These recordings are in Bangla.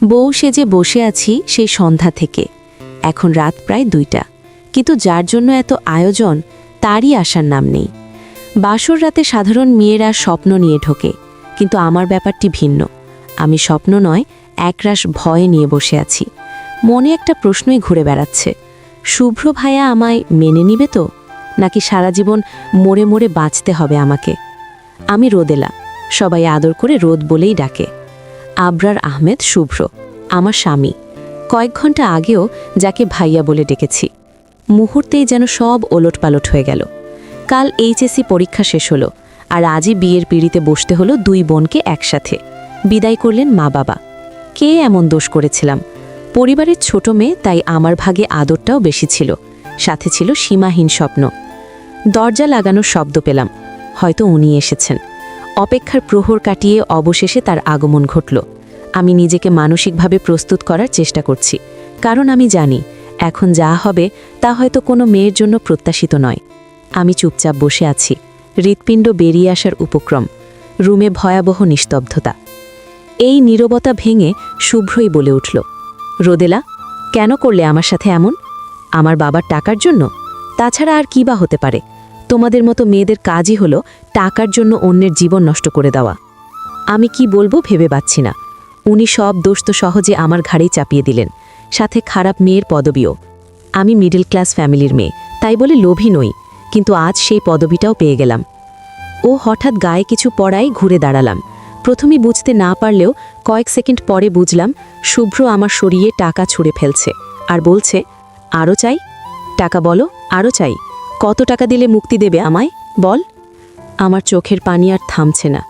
বউ সেজে বসে আছি সেই সন্ধ্যা থেকে। এখন রাত প্রায় 2টা, কিন্তু যার জন্য এত আয়োজন তারই আসার নাম নেই। বাসর রাতে সাধারণ মেয়েরা স্বপ্ন নিয়ে ঢোকে, কিন্তু আমার ব্যাপারটি ভিন্ন। আমি স্বপ্ন নয়, একরাশ ভয় নিয়ে বসে আছি। মনে একটা প্রশ্নই ঘুরে বেড়াচ্ছে, শুভ্র ভাইয়া আমায় মেনে নিবে তো, নাকি সারা জীবন মরে মরে বাঁচতে হবে আমাকে? আমি রোদেলা, সবাই আদর করে রোদ বলেই ডাকে। আবরার আহমেদ শুভ্র, আমার স্বামী। কয়েক ঘন্টা আগেও যাকে ভাইয়া বলে ডেকেছি, মুহূর্তেই যেন সব ওলটপালট হয়ে গেল। কাল এইচএসসি পরীক্ষা শেষ হলো, আর আজই বিয়ের পিঁড়িতে বসতে হলো 2 বোনকে একসাথে। বিদায় করলেন মা বাবা। কে এমন দোষ করেছিলাম? পরিবারের ছোট মেয়ে, তাই আমার ভাগে আদরটাও বেশি ছিল, সাথে ছিল সীমাহীন স্বপ্ন। দরজা লাগানোর শব্দ পেলাম, হয়তো উনি এসেছেন। অপেক্ষার প্রহর কাটিয়ে অবশেষে তার আগমন ঘটল। আমি নিজেকে মানসিকভাবে প্রস্তুত করার চেষ্টা করছি, কারণ আমি জানি এখন যা হবে তা হয়তো কোনো মেয়ের জন্য প্রত্যাশিত নয়। আমি চুপচাপ বসে আছি, হৃৎপিণ্ড বেরিয়ে আসার উপক্রম। রুমে ভয়াবহ নিস্তব্ধতা। এই নীরবতা ভেঙে শুভ্রই বলে উঠল, রোদেলা, কেন করলে আমার সাথে এমন? আমার বাবার টাকার জন্য? তাছাড়া আর কী বা হতে পারে? তোমাদের মতো মেয়েদের কাজই হলো টাকার জন্য অন্যের জীবন নষ্ট করে দেওয়া। আমি কি বলবো ভেবে পাচ্ছি না। উনি সব দোষ তো সহজে আমার ঘাড়েই চাপিয়ে দিলেন, সাথে খারাপ মেয়ের পদবিও। আমি মিডল ক্লাস ফ্যামিলির মেয়ে, তাই বলে লোভী নই, কিন্তু আজ সেই পদবিটাও পেয়ে গেলাম। ও হঠাৎ গায়ে কিছু পড়াই ঘুরে দাঁড়ালাম। প্রথমে বুঝতে না পারলেও কয়েক সেকেন্ড পরে বুঝলাম, শুভ্র আমার সরিয়ে টাকা ছুঁড়ে ফেলছে আর বলছে, আরও চাই? টাকা বলো, আরও চাই। কত টাকা দিলে মুক্তি দেবে আমায়, বল? আমার চোখের পানি আর থামছে না।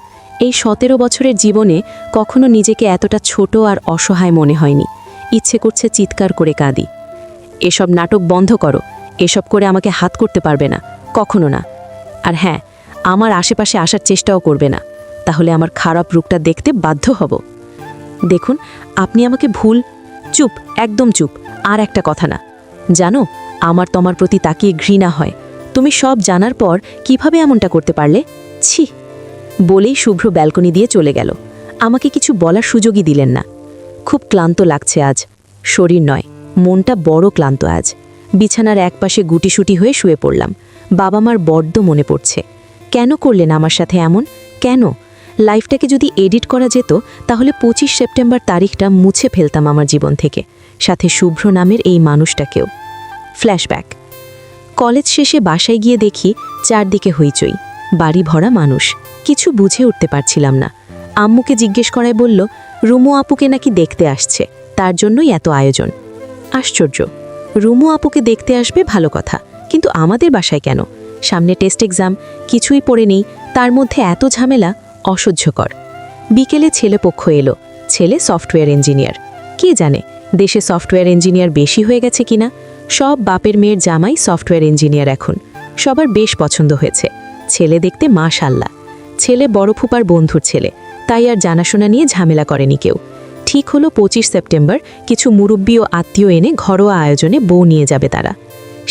এই 17 বছরের জীবনে কখনো নিজেকে এতটা ছোট আর অসহায় মনে হয়নি। ইচ্ছে করছে চিৎকার করে কাঁদি। এসব নাটক বন্ধ করো, এসব করে আমাকে হাত করতে পারবে না, কখনো না। আর হ্যাঁ, আমার আশেপাশে আসার চেষ্টাও করবে না, তাহলে আমার খারাপ রূপটা দেখতে বাধ্য হব। দেখুন, আপনি আমাকে ভুল। চুপ, একদম চুপ, আর একটা কথা না। জানো, আমার তোমার প্রতি তাকিয়ে ঘৃণা হয়। তুমি সব জানার পর কিভাবে এমনটা করতে পারলে? ছি! বলেই শুভ্র ব্যালকনি দিয়ে চলে গেল। আমাকে কিছু বলার সুযোগই দিলেন না। খুব ক্লান্ত লাগছে আজ, শরীর নয়, মনটা বড় ক্লান্ত আজ। বিছানার একপাশে গুটিসুটি হয়ে শুয়ে পড়লাম। বাবা মার বড্ড মনে পড়ছে। কেন করলেন আমার সাথে এমন? কেন? লাইফটাকে যদি এডিট করা যেত, তাহলে 25 সেপ্টেম্বর তারিখটা মুছে ফেলতাম আমার জীবন থেকে, সাথে শুভ্র নামের এই মানুষটাকেও। ফ্ল্যাশব্যাক। কলেজ শেষে বাসায় গিয়ে দেখি চারদিকে হইচই, বাড়ি ভরা মানুষ। কিছু বুঝে উঠতে পারছিলাম না। আম্মুকে জিজ্ঞেস করায় বলল, রুমু আপুকে নাকি দেখতে আসছে, তার জন্যই এত আয়োজন। আশ্চর্য, রুমু আপুকে দেখতে আসবে ভালো কথা, কিন্তু আমাদের বাসায় কেন? সামনে টেস্ট এক্সাম, কিছুই পড়ে নেই, তার মধ্যে এত ঝামেলা, অসহ্যকর। বিকেলে ছেলেপক্ষ এলো। ছেলে সফটওয়্যার ইঞ্জিনিয়ার। কে জানে দেশে সফটওয়্যার ইঞ্জিনিয়ার বেশি হয়ে গেছে কিনা। সব বাপের মেয়ের জামাই সফটওয়্যার ইঞ্জিনিয়ার এখন। সবার বেশ পছন্দ হয়েছে। ছেলে দেখতে মাশাআল্লাহ। ছেলে বড় ফুপার বন্ধুর ছেলে, তাই আর জানাশোনা নিয়ে ঝামেলা করেনি কেউ। ঠিক হলো 25 সেপ্টেম্বর কিছু মুরব্বী ও আত্মীয় এনে ঘরোয়া আয়োজনে বউ নিয়ে যাবে তারা।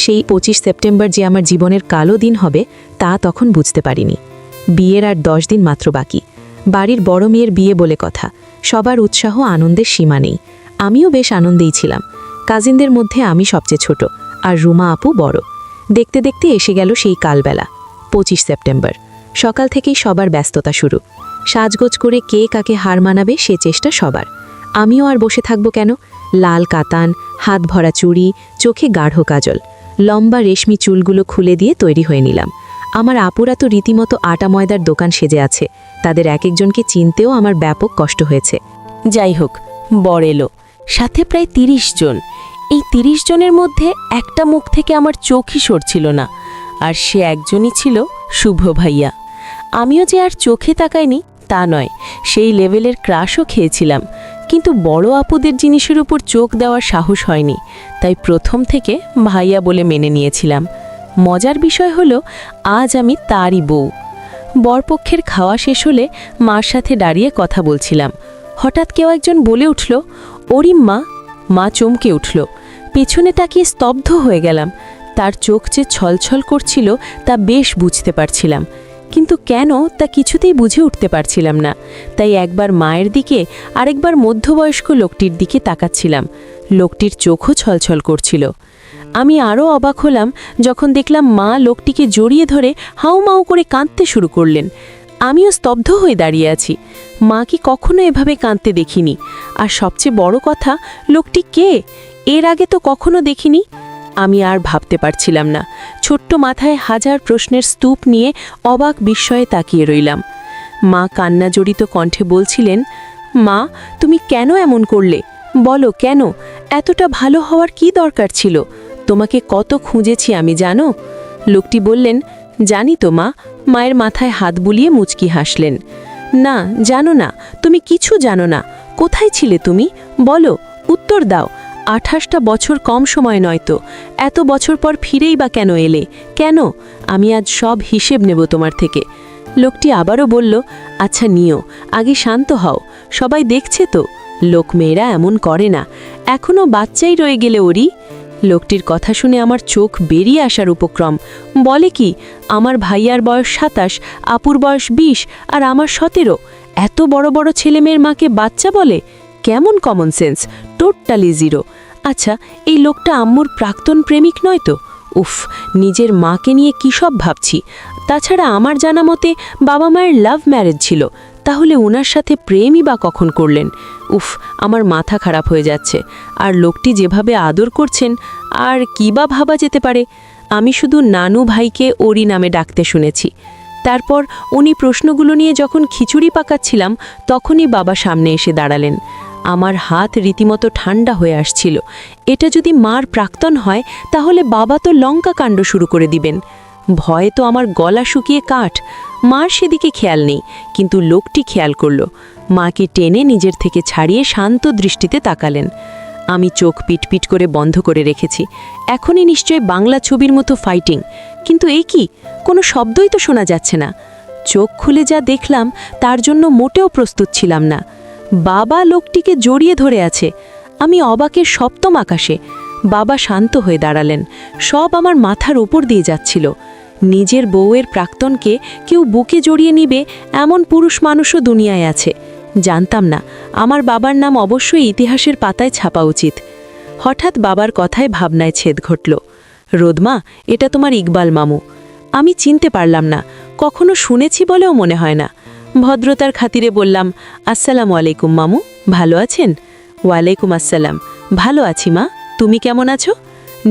সেই 25 সেপ্টেম্বর যে আমার জীবনের কালো দিন হবে, তা তখন বুঝতে পারিনি। বিয়ের আর 10 দিন মাত্র বাকি। বাড়ির বড় মেয়ের বিয়ে বলে কথা। সবার উৎসাহ আনন্দের সীমা নেই। আমিও বেশ আনন্দেই ছিলাম। কাজিনদের মধ্যে আমি সবচেয়ে ছোট, আর রুমা আপু বড়। দেখতে দেখতে এসে গেল সেই কালবেলা, 25 সেপ্টেম্বর। সকাল থেকেই সবার ব্যস্ততা শুরু। সাজগোজ করে কে কাকে হার মানাবে সে চেষ্টা সবার। আমিও আর বসে থাকবো কেন? লাল কাতান, হাত ভরা চুড়ি, চোখে গাঢ় কাজল, লম্বা রেশমি চুলগুলো খুলে দিয়ে তৈরি হয়ে নিলাম। আমার আপুরা তো রীতিমতো আটা ময়দার দোকান সেজে আছে। তাদের এক একজনকে চিনতেও আমার ব্যাপক কষ্ট হয়েছে। যাই হোক, বর এলো, সাথে প্রায় 30 জন। এই 30 জনের মধ্যে একটা মুখ থেকে আমার চোখই সরছিল না, আর সে একজনই ছিল শুভ্র ভাইয়া। আমিও যে আর চোখে তাকাইনি তা নয়, সেই লেভেলের ক্রাশও খেয়েছিলাম, কিন্তু বড় আপুদের জিনিসের উপর চোখ দেওয়ার সাহস হয়নি, তাই প্রথম থেকে ভাইয়া বলে মেনে নিয়েছিলাম। মজার বিষয় হলো, আজ আমি তারই বউ। বরপক্ষের খাওয়া শেষ হলে মার সাথে দাঁড়িয়ে কথা বলছিলাম। হঠাৎ কেউ একজন বলে উঠল, ওরিম্মা! মা চমকে উঠল। পেছনে তাকিয়ে স্তব্ধ হয়ে গেলাম। তার চোখ যে ছলছল করছিল তা বেশ বুঝতে পারছিলাম। কিন্তু কেন তা কিছুতেই বুঝে উঠতে পারছিলাম না। তাই একবার মায়ের দিকে আরেকবার মধ্যবয়স্ক লোকটির দিকে তাকাচ্ছিলাম। লোকটির চোখও ছলছল করছিল। আমি আরও অবাক হলাম যখন দেখলাম মা লোকটিকে জড়িয়ে ধরে হাউমাউ করে কাঁদতে শুরু করলেন। আমিও স্তব্ধ হয়ে দাঁড়িয়ে আছি। মা কি কখনো এভাবে কাঁদতে দেখিনি। আর সবচেয়ে বড় কথা, লোকটি কে? এর আগে তো কখনো দেখিনি। আমি আর ভাবতে পারছিলাম না। ছোট্ট মাথায় হাজার প্রশ্নের স্তূপ নিয়ে অবাক বিস্ময়ে তাকিয়ে রইলাম। মা কান্না জড়িত কণ্ঠে বলছিলেন, মা, তুমি কেন এমন করলে? বলো কেন? এতটা ভালো হওয়ার কি দরকার ছিল? তোমাকে কত খুঁজেছি আমি, জানো? লোকটি বললেন, জানি তো মা। মায়ের মাথায় হাত বুলিয়ে মুচকি হাসলেন। না, জানো না, তুমি কিছু জানো না। কোথায় ছিলে তুমি? বলো, উত্তর দাও। 28টা বছর কম সময় নয় তো। এত বছর পর ফিরেই বা কেন এলে? কেন? আমি আজ সব হিসেব নেব তোমার থেকে। লোকটি আবারও বলল, আচ্ছা নিও, আগে শান্ত হও। সবাই দেখছে তো। লোকমেয়েরা এমন করে না। এখনও বাচ্চাই রয়ে গেলে ওরই। লোকটির কথা শুনে আমার চোখ বেরিয়ে আসার উপক্রম। বলে কি, আমার ভাইয়ার বয়স 27, আপুর বয়স 20 আর আমার 17। এত বড় বড় ছেলেমেয়ের মাকে বাচ্চা বলে? কেমন কমন সেন্স! Totally zero. আচ্ছা, এই লোকটা আম্মুর প্রাক্তন প্রেমিক নয় তো? উফ, নিজের মাকে নিয়ে কী সব ভাবছি। তাছাড়া আমার জানা মতে বাবা মায়ের লাভ ম্যারেজ ছিল। তাহলে ওনার সাথে প্রেমই বা কখন করলেন? উফ, আমার মাথা খারাপ হয়ে যাচ্ছে। আর লোকটি যেভাবে আদর করছেন, আর কী বা ভাবা যেতে পারে? আমি শুধু নানু ভাইকে ওরই নামে ডাকতে শুনেছি। তারপর উনি প্রশ্নগুলো নিয়ে যখন খিচুড়ি পাকাচ্ছিলাম, তখনই বাবা সামনে এসে দাঁড়ালেন। আমার হাত রীতিমতো ঠান্ডা হয়ে আসছিল। এটা যদি মার প্রাক্তন হয়, তাহলে বাবা তো লঙ্কা কাণ্ড শুরু করে দিবেন। ভয়ে তো আমার গলা শুকিয়ে কাঠ। মার সেদিকে খেয়াল নেই, কিন্তু লোকটি খেয়াল করল। মাকে টেনে নিজের থেকে ছাড়িয়ে শান্ত দৃষ্টিতে তাকালেন। আমি চোখ পিটপিট করে বন্ধ করে রেখেছি। এখনই নিশ্চয় বাংলা ছবির মতো ফাইটিং। কিন্তু এই কি, কোনো শব্দই তো শোনা যাচ্ছে না। চোখ খুলে যা দেখলাম, তার জন্য মোটেও প্রস্তুত ছিলাম না। বাবা লোকটিকে জড়িয়ে ধরে আছে। আমি অবাকের সপ্তম আকাশে। বাবা শান্ত হয়ে দাঁড়ালেন। সব আমার মাথার ওপর দিয়ে যাচ্ছিল। নিজের বউয়ের প্রাক্তনকে কেউ বুকে জড়িয়ে নিবে, এমন পুরুষ মানুষও দুনিয়ায় আছে। জানতাম না। আমার বাবার নাম অবশ্যই ইতিহাসের পাতায় ছাপা উচিত। হঠাৎ বাবার কথায় ভাবনায় ছেদ ঘটল। রোদমা, এটা তোমার ইকবাল মামু। আমি চিনতে পারলাম না। কখনো শুনেছি বলেও মনে হয় না। ভদ্রতার খাতিরে বললাম, আসসালামু আলাইকুম মামু, ভালো আছেন? ওয়ালাইকুম আসসালাম। ভালো আছি মা, তুমি কেমন আছো?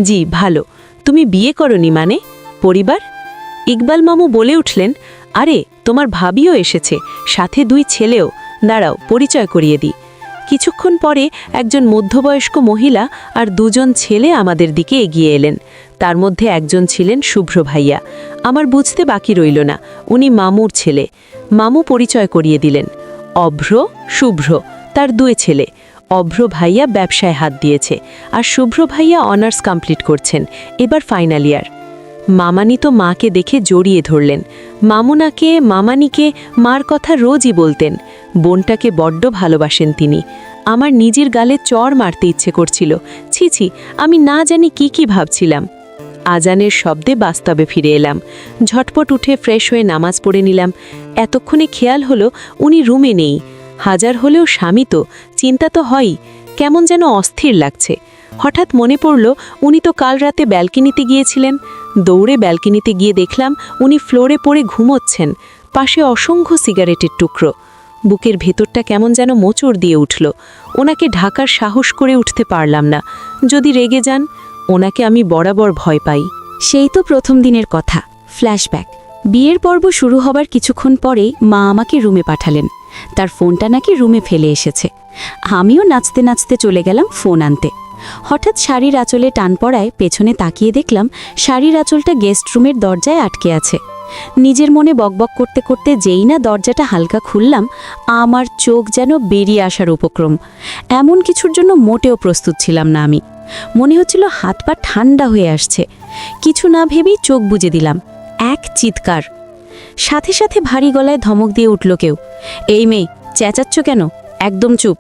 জি ভালো। তুমি বিয়ে করনি মানে? পরিবার? ইকবাল মামু বলে উঠলেন, আরে তোমার ভাবিও এসেছে, সাথে 2 ছেলেও। দাঁড়াও, পরিচয় করিয়ে দিই। কিছুক্ষণ পরে একজন মধ্যবয়স্ক মহিলা আর 2 জন ছেলে আমাদের দিকে এগিয়ে এলেন। তার মধ্যে একজন ছিলেন শুভ্র ভাইয়া। আমার বুঝতে বাকি রইল না, উনি মামুর ছেলে। মামু পরিচয় করিয়ে দিলেন। অভ্র, শুভ্র, তার 2 ছেলে। অভ্র ভাইয়া ব্যবসায় হাত দিয়েছে, আর শুভ্র ভাইয়া অনার্স কমপ্লিট করছেন, এবার ফাইনাল ইয়ার। মামানি তো মাকে দেখে জড়িয়ে ধরলেন। মামুনাকে, মামানিকে মার কথা রোজই বলতেন। বোনটাকে বড্ড ভালোবাসেন তিনি। আমার নিজের গালে চড় মারতে ইচ্ছে করছিল। ছি ছি, আমি না জানি কি ভাবছিলাম। আজানের শব্দে বাস্তবে ফিরে এলাম। ঝটপট উঠে ফ্রেশ হয়ে নামাজ পড়ে নিলাম। এতক্ষণে খেয়াল হলো উনি রুমে নেই। হাজার হলেও স্বামী তো, চিন্তা তো হয়ই। কেমন যেন অস্থির লাগছে। হঠাৎ মনে পড়ল, উনি তো কাল রাতে ব্যালকনিতে গিয়েছিলেন। দৌড়ে ব্যালকনিতে গিয়ে দেখলাম উনি ফ্লোরে পড়ে ঘুমোচ্ছেন, পাশে অসংখ্য সিগারেটের টুকরো। বুকের ভেতরটা কেমন যেন মোচড় দিয়ে উঠল। ওনাকে ঢাকার সাহস করে উঠতে পারলাম না। যদি রেগে যান? ওনাকে আমি বরাবর ভয় পাই। সেই তো প্রথম দিনের কথা। ফ্ল্যাশব্যাক। বিয়ের পর্ব শুরু হবার কিছুক্ষণ পরেই মা আমাকে রুমে পাঠালেন। তার ফোনটা নাকি রুমে ফেলে এসেছে। আমিও নাচতে নাচতে চলে গেলাম ফোন আনতে। হঠাৎ শাড়ির আঁচলে টান পড়ায় পেছনে তাকিয়ে দেখলাম শাড়ির আঁচলটা গেস্ট রুমের দরজায় আটকে আছে। নিজের মনে বকবক করতে করতে যেই না দরজাটা হালকা খুললাম, আমার চোখ যেন বেরিয়ে আসার উপক্রম। এমন কিছুর জন্য মোটেও প্রস্তুত ছিলাম না আমি। মনে হচ্ছিল হাত পা ঠান্ডা হয়ে আসছে। কিছু না ভেবেই চোখ বুজে দিলাম। এক চিৎকার। সাথে সাথে ভারী গলায় ধমক দিয়ে উঠল কেউ, এই মেয়ে, চেঁচাচ্ছ কেন? একদম চুপ।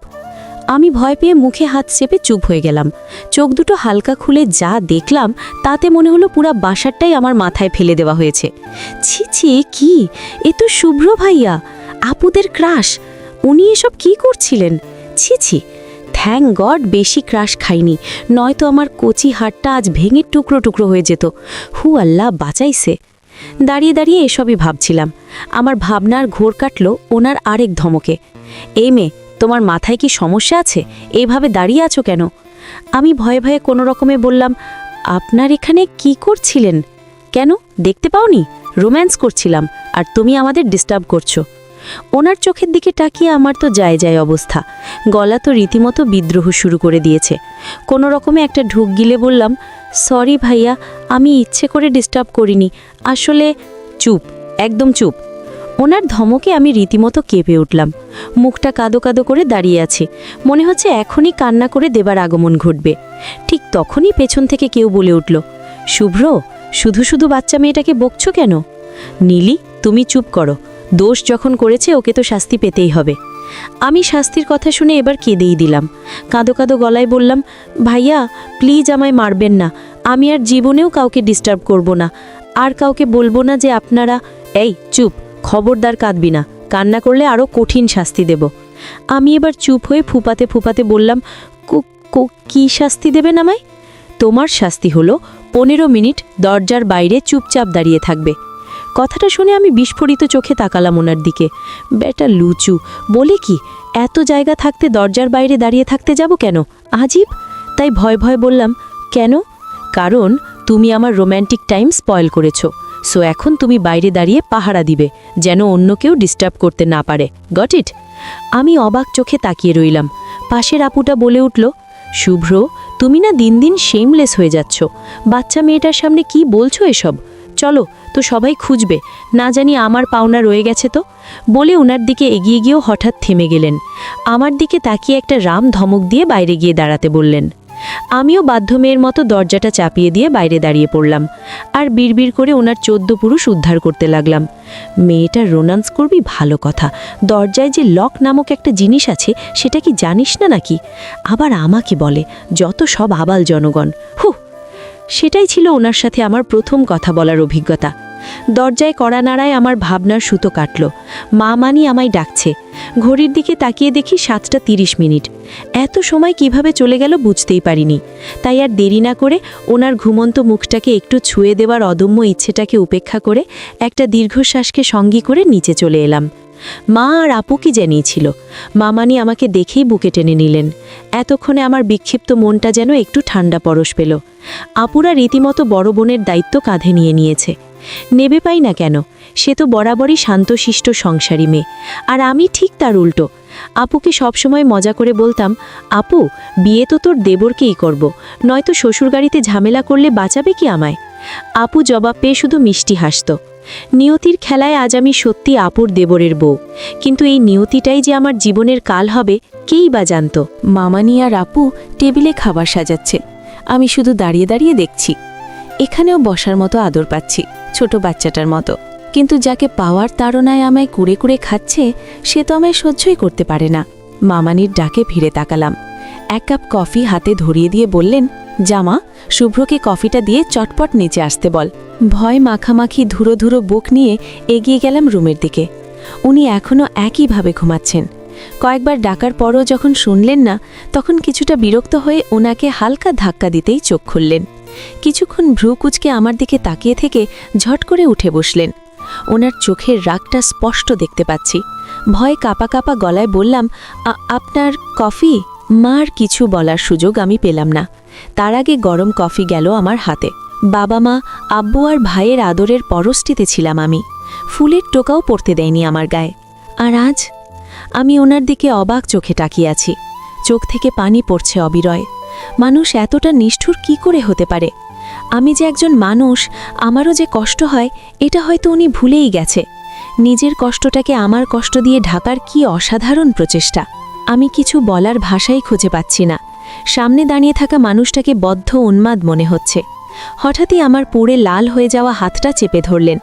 আমি ভয় পেয়ে মুখে হাত চেপে চুপ হয়ে গেলাম। চোখ দুটো হালকা খুলে যা দেখলাম তাতে মনে হলো পুরা বাসারটাই আমার মাথায় ফেলে দেওয়া হয়েছে। ছি ছি, কি এ তো শুভ্র ভাইয়া, আপুদের ক্রাশ। উনি এসব কি করছিলেন? ছি ছি, থ্যাঙ্ক গড বেশি ক্রাশ খাইনি, নয়তো আমার কচি হাড়টা আজ ভেঙে টুকরো টুকরো হয়ে যেত। হু আল্লাহ বাঁচাইছে। দাঁড়িয়ে দাঁড়িয়ে এসবই ভাবছিলাম। আমার ভাবনার ঘোর কাটল ওনার আরেক ধমকে। এই মেয়ে, তোমার মাথায় কি সমস্যা আছে? এইভাবে দাঁড়িয়ে আছো কেন? আমি ভয়ে ভয়ে কোনো রকমে বললাম, আপনার এখানে কি করছিলেন? কেন দেখতে পাওনি? রোম্যান্স করছিলাম, আর তুমি আমাদের ডিস্টার্ব করছো। ওনার চোখের দিকে তাকিয়ে আমার তো যায় যায় অবস্থা। গলা তো রীতিমতো বিদ্রোহ শুরু করে দিয়েছে। কোনো রকমে একটা ঢুক গিলে বললাম, সরি ভাইয়া, আমি ইচ্ছে করে ডিস্টার্ব করিনি, আসলে। চুপ, একদম চুপ। ওনার ধমকে আমি রীতিমতো কেঁপে উঠলাম। মুখটা কাদো কাদো করে দাঁড়িয়ে আছে, মনে হচ্ছে এখনই কান্না করে দেবার আগমন ঘটবে। ঠিক তখনই পেছন থেকে কেউ বলে উঠল, শুভ্র, শুধু শুধু বাচ্চা মেয়েটাকে বকছো কেন? নীলি, তুমি চুপ করো। দোষ যখন করেছে ওকে তো শাস্তি পেতেই হবে। আমি শাস্তির কথা শুনে এবার কেঁদেই দিলাম। কাঁদো কাঁদো গলায় বললাম, ভাইয়া প্লিজ আমায় মারবেন না, আমি আর জীবনেও কাউকে ডিস্টার্ব করব না, আর কাউকে বলবো না যে আপনারা। এই চুপ, খবরদার কাঁদবি না, কান্না করলে আরও কঠিন শাস্তি দেব। আমি এবার চুপ হয়ে ফুপাতে ফুপাতে বললাম, কি শাস্তি দেবেন আমায়? তোমার শাস্তি হলো 15 মিনিট দরজার বাইরে চুপচাপ দাঁড়িয়ে থাকবে। কথাটা শুনে আমি বিস্ফোরিত চোখে তাকালাম ওনার দিকে। বেটা লুচু, বলে কি এত জায়গা থাকতে দরজার বাইরে দাঁড়িয়ে থাকতে যাব কেন? আজীব। তাই ভয় ভয় বললাম, কেন? কারণ তুমি আমার রোম্যান্টিক টাইম স্পয়েল করেছো, সো এখন তুমি বাইরে দাঁড়িয়ে পাহারা দিবে, যেন অন্য কেউ ডিস্টার্ব করতে না পারে। Got it? আমি অবাক চোখে তাকিয়ে রইলাম। পাশের আপুটা বলে উঠল, শুভ্র, তুমি না দিন দিন শেমলেস হয়ে যাচ্ছ। বাচ্চা মেয়েটার সামনে কি বলছো এসব? চলো তো, সবাই খুঁজবে, না জানি আমার পাওনা রয়ে গেছে তো। বলে ওনার দিকে এগিয়ে গিয়েও হঠাৎ থেমে গেলেন। আমার দিকে তাকিয়ে একটা রাম ধমক দিয়ে বাইরে গিয়ে দাঁড়াতে বললেন। আমিও বাধ্য মেয়ের মতো দরজাটা চাপিয়ে দিয়ে বাইরে দাঁড়িয়ে পড়লাম, আর বিড়বিড় করে ওনার 14 পুরুষ উদ্ধার করতে লাগলাম। মেয়েটা রোম্যান্স করবি ভালো কথা, দরজায় যে লক নামক একটা জিনিস আছে সেটা কি জানিস না নাকি? আবার আমাকে বলে যত সব আবাল জনগণ। সেটাই ছিল ওনার সাথে আমার প্রথম কথা বলার অভিজ্ঞতা। দরজায় কড়া নাড়ায় আমার ভাবনার সুতো কাটল। মা মানি আমায় ডাকছে। ঘড়ির দিকে তাকিয়ে দেখি 7টা 30 মিনিট। এত সময় কিভাবে চলে গেল বুঝতেই পারিনি। তাই আর দেরি না করে ওনার ঘুমন্ত মুখটাকে একটু ছুঁয়ে দেওয়ার অদম্য ইচ্ছেটাকে উপেক্ষা করে একটা দীর্ঘশ্বাসকে সঙ্গী করে নিচে চলে এলাম। মা আর আপু কি জানিয়েছিল। মামানি আমাকে দেখেই বুকে টেনে নিলেন। এতক্ষণে আমার বিক্ষিপ্ত মনটা যেন একটু ঠান্ডা পরশ পেল। আপুরা রীতিমতো বড় বোনের দায়িত্ব কাঁধে নিয়ে নিয়েছে। নেবে পাই না কেন, সে তো বরাবরই শান্তশিষ্ট সংসারী মেয়ে, আর আমি ঠিক তার উল্টো। আপুকে সবসময় মজা করে বলতাম, আপু বিয়ে তো তোর দেবরকেই করব, নয়তো শ্বশুরবাড়িতে ঝামেলা করলে বাঁচাবে কি আমায়? আপু জবাব পেয়ে শুধু মিষ্টি হাসত। নিয়তির খেলায় আজ আমি সত্যি আপুর দেবরের বউ, কিন্তু এই নিয়তিটাই যে আমার জীবনের কাল হবে কেই বা জানত। মামানি আর আপু টেবিলে খাবার সাজাচ্ছে, আমি শুধু দাঁড়িয়ে দাঁড়িয়ে দেখছি। এখানেও বসার মতো আদর পাচ্ছি, ছোট বাচ্চাটার মতো। কিন্তু যাকে পাওয়ার তাড়নায় আমায় কুড়ে কুড়ে খাচ্ছে সে তো আমায় সহ্যই করতে পারে না। মামানির ডাকে ফিরে তাকালাম। 1 কাপ কফি হাতে ধরিয়ে দিয়ে বললেন, জামা, শুভ্রকে কফিটা দিয়ে চটপট নিচে আসতে বল। ভয় মাখামাখি ধুরো ধুরো বুক নিয়ে এগিয়ে গেলাম রুমের দিকে। উনি এখনও একইভাবে ঘুমাচ্ছেন। কয়েকবার ডাকার পরও যখন শুনলেন না, তখন কিছুটা বিরক্ত হয়ে ওনাকে হালকা ধাক্কা দিতেই চোখ খুললেন। কিছুক্ষণ ভ্রু কুচকে আমার দিকে তাকিয়ে থেকে ঝট করে উঠে বসলেন। ওনার চোখের রাগটা স্পষ্ট দেখতে পাচ্ছি। ভয়ে কাঁপা কাঁপা গলায় বললাম, আপনার কফি? মার কিছু বলার সুযোগ আমি পেলাম না। তার আগে গরম কফি গেল আমার হাতে। বাবা মা, আব্বু আর ভাইয়ের আদরের পরশটিতে ছিলাম আমি। ফুলের টোকাও পড়তে দেয়নি আমার গায়ে। আর আজ আমি ওনার দিকে অবাক চোখে তাকিয়ে আছি। চোখ থেকে পানি পড়ছে অবিরয়। মানুষ এতটা নিষ্ঠুর কি করে হতে পারে? আমি যে একজন মানুষ, আমারও যে কষ্ট হয় এটা হয়তো উনি ভুলেই গেছে। নিজের কষ্টটাকে আমার কষ্ট দিয়ে ঢাকার কি অসাধারণ প্রচেষ্টা! আমি কিছু বলার ভাষাই খুঁজে পাচ্ছি না। সামনে দাঁড়িয়ে থাকা মানুষটাকে বদ্ধ উন্মাদ মনে হচ্ছে। হঠাৎই আমার পুড়ে লাল হয়ে যাওয়া হাতটা চেপে ধরলেন।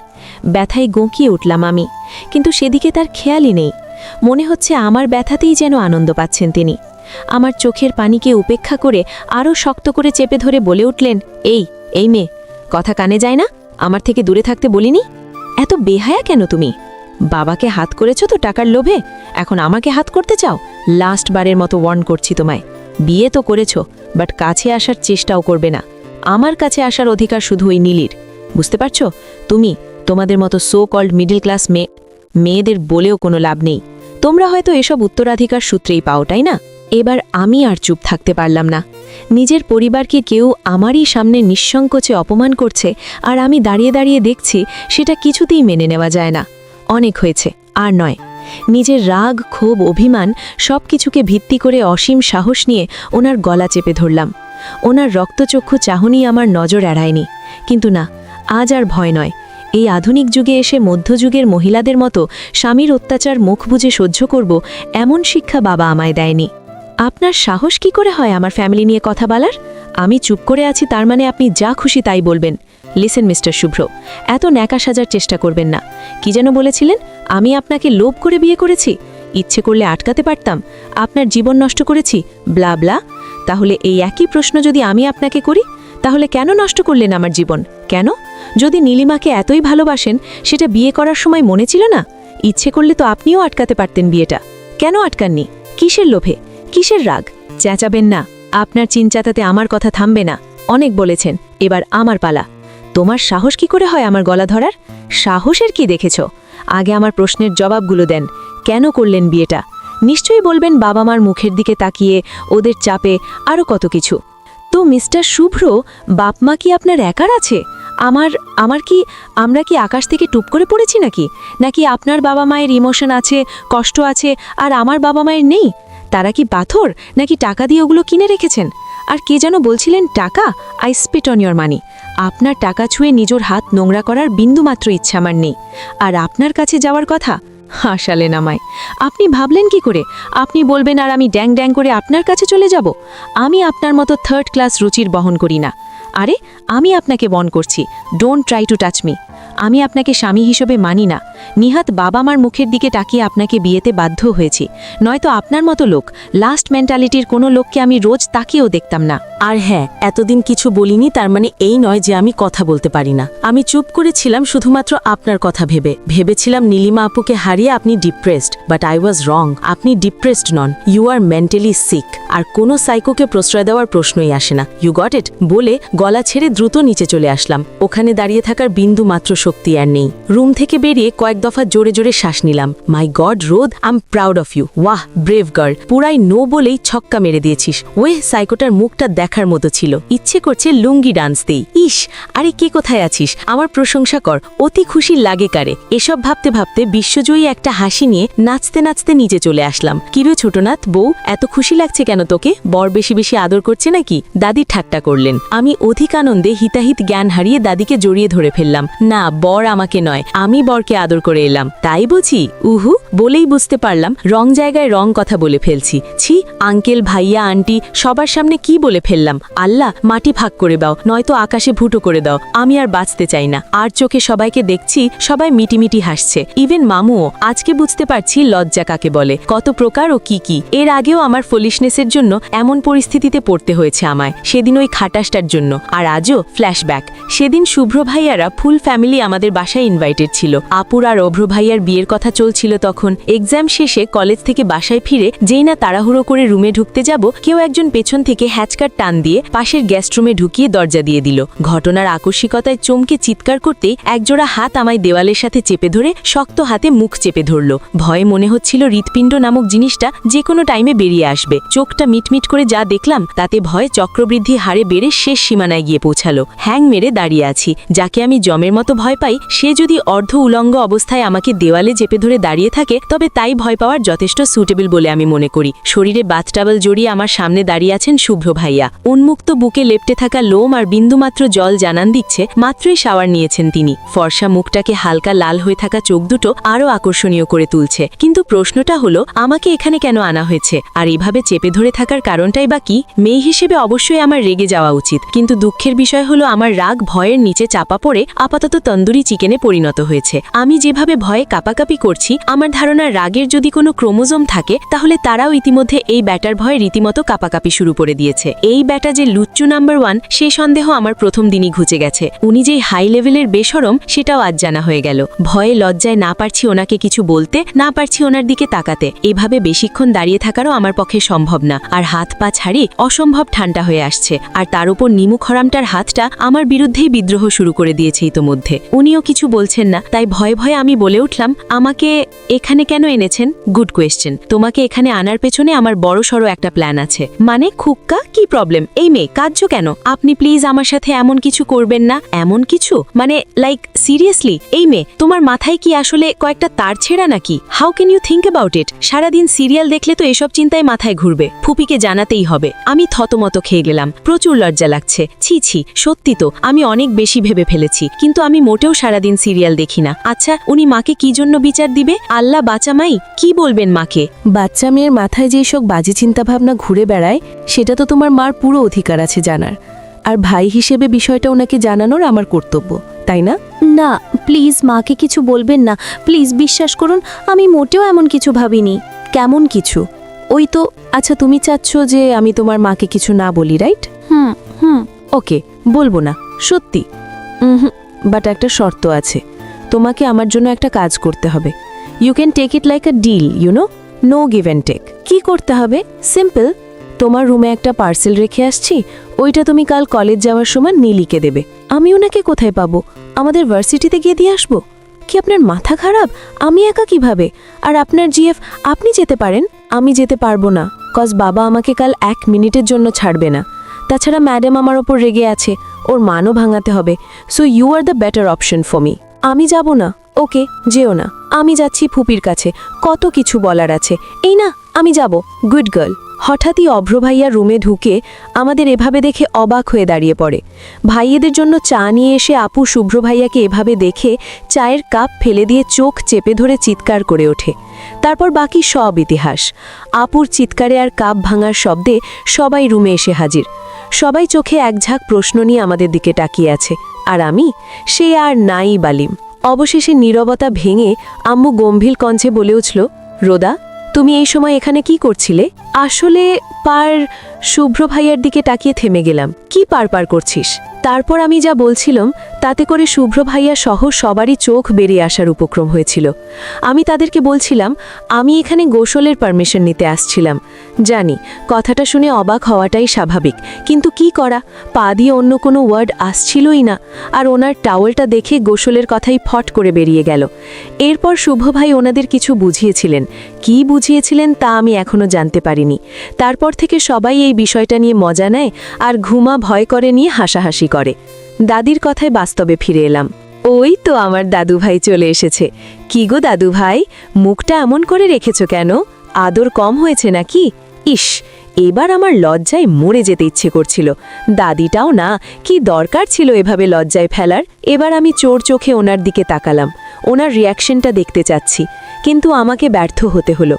ব্যথায় গোঁকিয়ে উঠলাম আমি, কিন্তু সেদিকে তার খেয়ালই নেই। মনে হচ্ছে আমার ব্যথাতেই যেন আনন্দ পাচ্ছেন তিনি। আমার চোখের পানিকে উপেক্ষা করে আরও শক্ত করে চেপে ধরে বলে উঠলেন, এই মেয়ে, কথা কানে যায় না? আমার থেকে দূরে থাকতে বলিনি? এত বেহায়া কেন তুমি? বাবাকে হাত করেছ তো টাকার লোভে, এখন আমাকে হাত করতে চাও? লাস্ট বারের মতো ওয়ার্ন করছি তোমায়। বিয়ে তো করেছ, বাট কাছে আসার চেষ্টাও করবে না। আমার কাছে আসার অধিকার শুধু ওই নীলির। বুঝতে পারছো? তোমাদের মতো সো কল্ড মিডল ক্লাস মেয়েদের বলেও কোনো লাভ নেই। তোমরা হয়তো এসব উত্তরাধিকার সূত্রেই পাও, তাই না? এবার আমি আর চুপ থাকতে পারলাম না। নিজের পরিবারকে কেউ আমারই সামনে নিঃসংকোচে অপমান করছে, আর আমি দাঁড়িয়ে দাঁড়িয়ে দেখছি, সেটা কিছুতেই মেনে নেওয়া যায় না। অনেক হয়েছে, আর নয়। নিজের রাগ, ক্ষোভ, অভিমান সব কিছুকে ভিত্তি করে অসীম সাহস নিয়ে ওনার গলা চেপে ধরলাম। ওনার রক্তচক্ষু চাহনি আমার নজর এড়ায়নি। কিন্তু না, আজ আর ভয় নয়। এই আধুনিক যুগে এসে মধ্যযুগের মহিলাদের মতো স্বামীর অত্যাচার মুখ বুজে সহ্য করব, এমন শিক্ষা বাবা আমায় দেয়নি। আপনার সাহস কি করে হয় আমার ফ্যামিলি নিয়ে কথা বলার? আমি চুপ করে আছি তার মানে আপনি যা খুশি তাই বলবেন? লিসেন মিস্টার শুভ্র, এত ন্যাকা সাজার চেষ্টা করবেন না। কি যেন বলেছিলেন? আমি আপনাকে লোভ করে বিয়ে করেছি? ইচ্ছে করলে আটকাতে পারতাম। আপনার জীবন নষ্ট করেছি, ব্লা ব্লা। তাহলে এই একই প্রশ্ন যদি আমি আপনাকে করি, তাহলে কেন নষ্ট করলেন আমার জীবন? কেন? যদি নীলিমাকে এতই ভালোবাসেন, সেটা বিয়ে করার সময় মনে ছিল না? ইচ্ছে করলে তো আপনিও আটকাতে পারতেন বিয়েটা। কেন আটকাননি? কিসের লোভে? কিসের রাগ? চেঁচাবেন না। আপনার চিনচাতাতে আমার কথা থামবে না। অনেক বলেছেন, এবার আমার পালা। তোমার সাহস কি করে হয় আমার গলা ধরার? সাহসের কি দেখেছ? আগে আমার প্রশ্নের জবাবগুলো দেন। কেন করলেন বিয়েটা? নিশ্চয়ই বলবেন বাবা মার মুখের দিকে তাকিয়ে, ওদের চাপে, আরও কত কিছু। তো মিস্টার শুভ্র, বাপমা কি আপনার একার আছে? আমরা কি আকাশ থেকে টুপ করে পড়েছি নাকি আপনার বাবা মায়ের ইমোশন আছে, কষ্ট আছে, আর আমার বাবা মায়ের নেই? তারা কি পাথর, নাকি টাকা দিয়ে ওগুলো কিনে রেখেছেন? আর কে যেন বলছিলেন টাকা? আই স্পিট অন ইয়োর মানি। আপনার টাকা ছুঁয়ে নিজের হাত নোংরা করার বিন্দুমাত্র ইচ্ছা আমার নেই। আর আপনার কাছে যাওয়ার কথা? হাসালেন আমায়। আপনি ভাবলেন কি করে? আপনি বলবেন আর আমি ড্যাং ড্যাং করে আপনার কাছে চলে যাব? আমি আপনার মতো থার্ড ক্লাস রুচির বহন করি না। আরে, আমি আপনাকে বন করছি, don't try to touch me. আমি আপনাকে স্বামী হিসেবে মানি না। নিহাত বাবা মার মুখের দিকে তাকিয়ে আপনাকে বিয়েতে বাধ্য হয়েছি, নয়তো আপনার মতো লোক, লাস্ট মেন্টালিটির কোনো লোককে আমি রোজ তাকিয়েও দেখতাম না। আর হ্যাঁ, এতদিন কিছু বলিনি তার মানে এই নয় যে আমি কথা বলতে পারি না। আমি চুপ করেছিলাম শুধুমাত্র আপনার কথা ভেবেছিলাম নীলিমা আপুকে হারিয়ে আপনি depressed, but I was wrong. আপনি ডিপ্রেসড নন, ইউ আর মেন্টালি সিক। আর কোনো সাইকোকে প্রশ্রয় দেওয়ার প্রশ্নই আসে না। ইউ গট ইট বলে গলা ছেড়ে দ্রুত নিচে চলে আসলাম। ওখানে দাঁড়িয়ে থাকার বিন্দু মাত্র শক্তি আর নেই। রুম থেকে বেরিয়ে কয়েক দফা জোরে জোরে শ্বাস নিলাম। মাই গড রোদ, I am proud of you. ওয়াহ, ব্রেভ গার্ল। পুরাই নো বলেই ছক্কা মেরে দিয়েছিস। ওয়ে, সাইকোটার মুখটা দেখার মতো ছিল। ইচ্ছে করছে লুঙ্গি ডান্স দেই। ইস, আরে কে কোথায় আছিস? আমার প্রশংসা কর। অতি খুশি লাগে কারে? এসব ভাবতে ভাবতে বিশ্বজয়ী একটা হাসি নিয়ে নাচতে নাচতে নিচে চলে আসলাম। কিরে ছোটনাথ বউ, এত খুশি লাগছে কেন তোকে? বর বেশি বেশি আদর করছে নাকি? দাদি ঠাট্টা করলেন। আমি অধিক আনন্দে হিতাহিত জ্ঞান হারিয়ে দাদিকে জড়িয়ে ধরে ফেললাম। না, বর আমাকে নয়, আমি বরকে আদর করে এলাম। তাই বুঝি? উহু, বলেই বুঝতে পারলাম রং জায়গায় রং কথা বলে ফেলছি। ছি, আঙ্কেল, ভাইয়া, আন্টি সবার সামনে কি বলে ফেললাম? আল্লাহ, মাটি ভাগ করে দাও, নয়তো আকাশে ভুটো করে দাও। আমি আর বাঁচতে চাই না। আর চোখে সবাইকে দেখছি, সবাই মিটিমিটি হাসছে। ইভেন মামুও। আজকে বুঝতে পারছি লজ্জা কাকে বলে, কত প্রকার ও কি কি। এর আগেও আমার ফলিশনেসের জন্য এমন পরিস্থিতিতে পড়তে হয়েছে আমায়, সেদিন ওই খাটাসটার জন্য। আর আজও ফ্ল্যাশব্যাক। সেদিন শুভ্র ভাইয়ারা ফুল ফ্যামিলি আমাদের বাসায় ইনভাইটেড ছিল। আপুর আর অভ্র ভাইয়ার বিয়ের কথা চলছিল তখন। এক্সাম শেষে কলেজ থেকে বাসায় ফিরে যেই না তাড়াহুড়ো করে রুমে ঢুকতে যাব, কেউ একজন পেছন থেকে হ্যাচকার টান দিয়ে পাশের গেস্ট রুমে ঢুকিয়ে দরজা দিয়ে দিল। ঘটনার আকস্মিকতায় চমকে চিৎকার করতেই একজোড়া হাত আমায় দেওয়ালের সাথে চেপে ধরে শক্ত হাতে মুখ চেপে ধরল। ভয়ে মনে হচ্ছিল হৃৎপিণ্ড নামক জিনিসটা যে কোনো টাইমে বেরিয়ে আসবে। চোখটা মিটমিট করে যা দেখলাম তাতে ভয় চক্রবৃদ্ধি হারে বেড়ে শেষ সীমানায় গিয়ে পৌঁছালো। হ্যাং মেরে দাঁড়িয়ে আছি। যাকে আমি জমের মতো ভয় পাই, সে যদি অর্ধ উলঙ্গ অবস্থায় আমাকে দেওয়ালে চেপে ধরে দাঁড়িয়ে থাকে, তবে তাই ভয় পাওয়ার যথেষ্ট সুটেবল বলে আমি মনে করি। শরীরে বাথটাওয়েল জড়িয়ে আমার সামনে দাঁড়িয়ে আছেন শুভ্র ভাইয়া। উন্মুক্ত বুকে লেপ্টে থাকা লোম আর বিন্দুমাত্র জল জানান দিচ্ছে মাত্রই শাওয়ার নিয়েছেন তিনি। ফর্সা মুখটাকে হালকা লাল হয়ে থাকা চোখ দুটো আরও আকর্ষণীয় করে তুলছে। কিন্তু প্রশ্নটা হলো, আমাকে এখানে কেন আনা হয়েছে? আর এভাবে চেপে ধরে থাকার কারণটাই বা কি? মেয়ে হিসেবে অবশ্যই আমার রেগে যাওয়া উচিত, কিন্তু দুঃখের বিষয় হলো আমার রাগ ভয়ের নিচে চাপা পড়ে আপাতত তন্দুরি চিকেনে পরিণত হয়েছে। আমি যেভাবে ভয়ে কাঁপাকাঁপি করছি, আমার ধারণা রাগের যদি কোনো ক্রোমোজোম থাকে তাহলে তারাও ইতিমধ্যে এই ব্যাটার ভয়ে রীতিমতো কাঁপাকাঁপি শুরু করে দিয়েছে। এই ব্যাটা যে লুচ্চু নাম্বার 1 সেই সন্দেহ আমার প্রথম দিনই ঘুচে গেছে। উনি যেই হাই লেভেলের বেশরম সেটাও আজ জানা হয়ে গেল। ভয়ে লজ্জায় না পারছি ওনাকে কিছু বলতে, না পারছি ওনার দিকে তাকাতে। এভাবে বেশিক্ষণ দাঁড়িয়ে থাকারও আমার পক্ষে সম্ভব না। আর হাত পা ছাড়ি অসম্ভব ঠান্ডা হয়ে আসছে। আর তার উপর নিমু খরামটার হাতটা আমার বিরুদ্ধেই বিদ্রোহ শুরু করে দিয়েছে ইতোমধ্যে। উনিও কিছু বলছেন না, তাই ভয়ে ভয়ে আমি বলে উঠলাম, আমাকে এখানে কেন এনেছেন? Good question. তোমাকে এখানে আনার পেছনে আমার বড়সড় একটা প্ল্যান আছে। মানে খুক্কা, কি প্রবলেম? এই মেয়ে কাঁদছো কেন? আপনি প্লিজ আমার সাথে এমন কিছু করবেন না। এমন কিছু মানে লাইক সিরিয়াসলি? এই মেয়ে, তোমার মাথায় কি আসলে কয়েকটা তার ছেঁড়া নাকি? How can you think about it? সারাদিন সিরিয়াল দেখলে তো এসব চিন্তায় মাথায় ঘুরবে। ফুপিকে জানাতেই হবে। আমি থতমত খেয়ে গেলাম। প্রচুর লজ্জা লাগছে। ছি ছি, সত্যি তো আমি অনেক বেশি ভেবে ফেলেছি, কিন্তু আমি মোটেও সারাদিন সিরিয়াল দেখি না। আচ্ছা, উনি মাকে কি জন্য বিচার দিবে? আল্লাহ বাঁচা মাই, কি বলবেন মাকে? বাচ্চা মেয়ের মাথায় যে সব বাজে চিন্তাভাবনা ঘুরে বেড়ায় সেটা তো তোমার মার পুরো অধিকার আছে জানার। আর ভাই হিসেবে বিষয়টা ওনাকে জানানোর আমার কর্তব্য, তাই না? না প্লিজ মাকে কিছু বলবেন না, প্লিজ বিশ্বাস করুন, আমি মোটেও এমন কিছু ভাবিনি। কেমন কিছু? ওই তো। আচ্ছা, তুমি চাচ্ছ যে আমি তোমার মাকে কিছু না বলি, রাইট? হুম হুম ওকে, বলবো না, সত্যি। বাট একটা শর্ত আছে। তোমাকে আমার জন্য একটা কাজ করতে হবে। You can take it like a deal, no give and take. কি করতে হবে? সিম্পল। তোমার রুমে একটা পার্সেল রেখে আসছি, ওইটা তুমি কাল কলেজ যাওয়ার সময় নীলিকে দেবে। আমি ওনাকে কোথায় পাবো? আমাদের ভার্সিটিতে গিয়ে দিয়ে আসবো? কি আপনার মাথা খারাপ? আমি একা কিভাবে? আর আপনার জিএফ, আপনি যেতে পারেন, আমি যেতে পারবো না, কজ বাবা আমাকে কাল 1 মিনিটের জন্য ছাড়বে না। তাছাড়া ম্যাডাম আমার ওপর রেগে আছে, ওর মানও ভাঙাতে হবে। So you are the better option for me. আমি যাব না। ওকে, যেও না। আমি যাচ্ছি ফুপির কাছে, কত কিছু বলার আছে। এই না, আমি যাব। Good girl. হঠাৎই অভ্র ভাইয়া রুমে ঢুকে আমাদের এভাবে দেখে অবাক হয়ে দাঁড়িয়ে পড়ে। ভাইয়েদের জন্য চা নিয়ে এসে আপু শুভ্র ভাইয়াকে এভাবে দেখে চায়ের কাপ ফেলে দিয়ে চোখ চেপে ধরে চিৎকার করে ওঠে। তারপর বাকি সব ইতিহাস। আপুর চিৎকারে আর কাপ ভাঙার শব্দে সবাই রুমে এসে হাজির। সবাই চোখে একঝাঁক প্রশ্ন নিয়ে আমাদের দিকে তাকিয়ে আছে। আর আমি, সে আর নাই বালিম। অবশেষে নীরবতা ভেঙে আম্মু গম্ভীর কণ্ঠে বলে উঠল, রোদা, তুমি এই সময় এখানে কি করছিলে? আসলে শুভ্র ভাইয়ার দিকে তাকিয়ে থেমে গেলাম। কি পার করছিস? তারপর আমি যা বলছিলাম তাতে করে শুভ্র ভাইয়া সহ সবারই চোখ বেরিয়ে আসার উপক্রম হয়েছিল। আমি তাদেরকে বলছিলাম আমি এখানে গোসলের পারমিশন নিতে আসছিলাম। জানি কথাটা শুনে অবাক হওয়াটাই স্বাভাবিক, কিন্তু কি করা, পা দিয়ে অন্য কোনো ওয়ার্ড আসছিলই না। আর ওনার টাওয়েলটা দেখে গোসলের কথাই ফট করে বেরিয়ে গেল। এরপর শুভ ভাই ওনাদের কিছু বুঝিয়েছিলেন। কি বুঝিয়েছিলেন তা আমি এখনো জানতে পারিনি। তারপর থেকে সবাই এই বিষয়টা নিয়ে মজা নেয় আর ঘুমা ভয় করে নিয়ে হাসাহাসি করে। দাদির কথায় বাস্তবে ফিরে এলাম। ওই তো আমার দাদু ভাই চলে এসেছে। কি গো দাদু ভাই, মুখটা এমন করে রেখেছ কেন? আদর কম হয়েছে নাকি? ইস, এবার আমার লজ্জায় মরে যেতে ইচ্ছে করছিল। দাদিটাও না, কি দরকার ছিল এভাবে লজ্জায় ফেলার? এবার আমি চোর চোখে ওনার দিকে তাকালাম। ওনার রিয়াকশনটা দেখতে চাচ্ছি, কিন্তু আমাকে ব্যর্থ হতে হলো।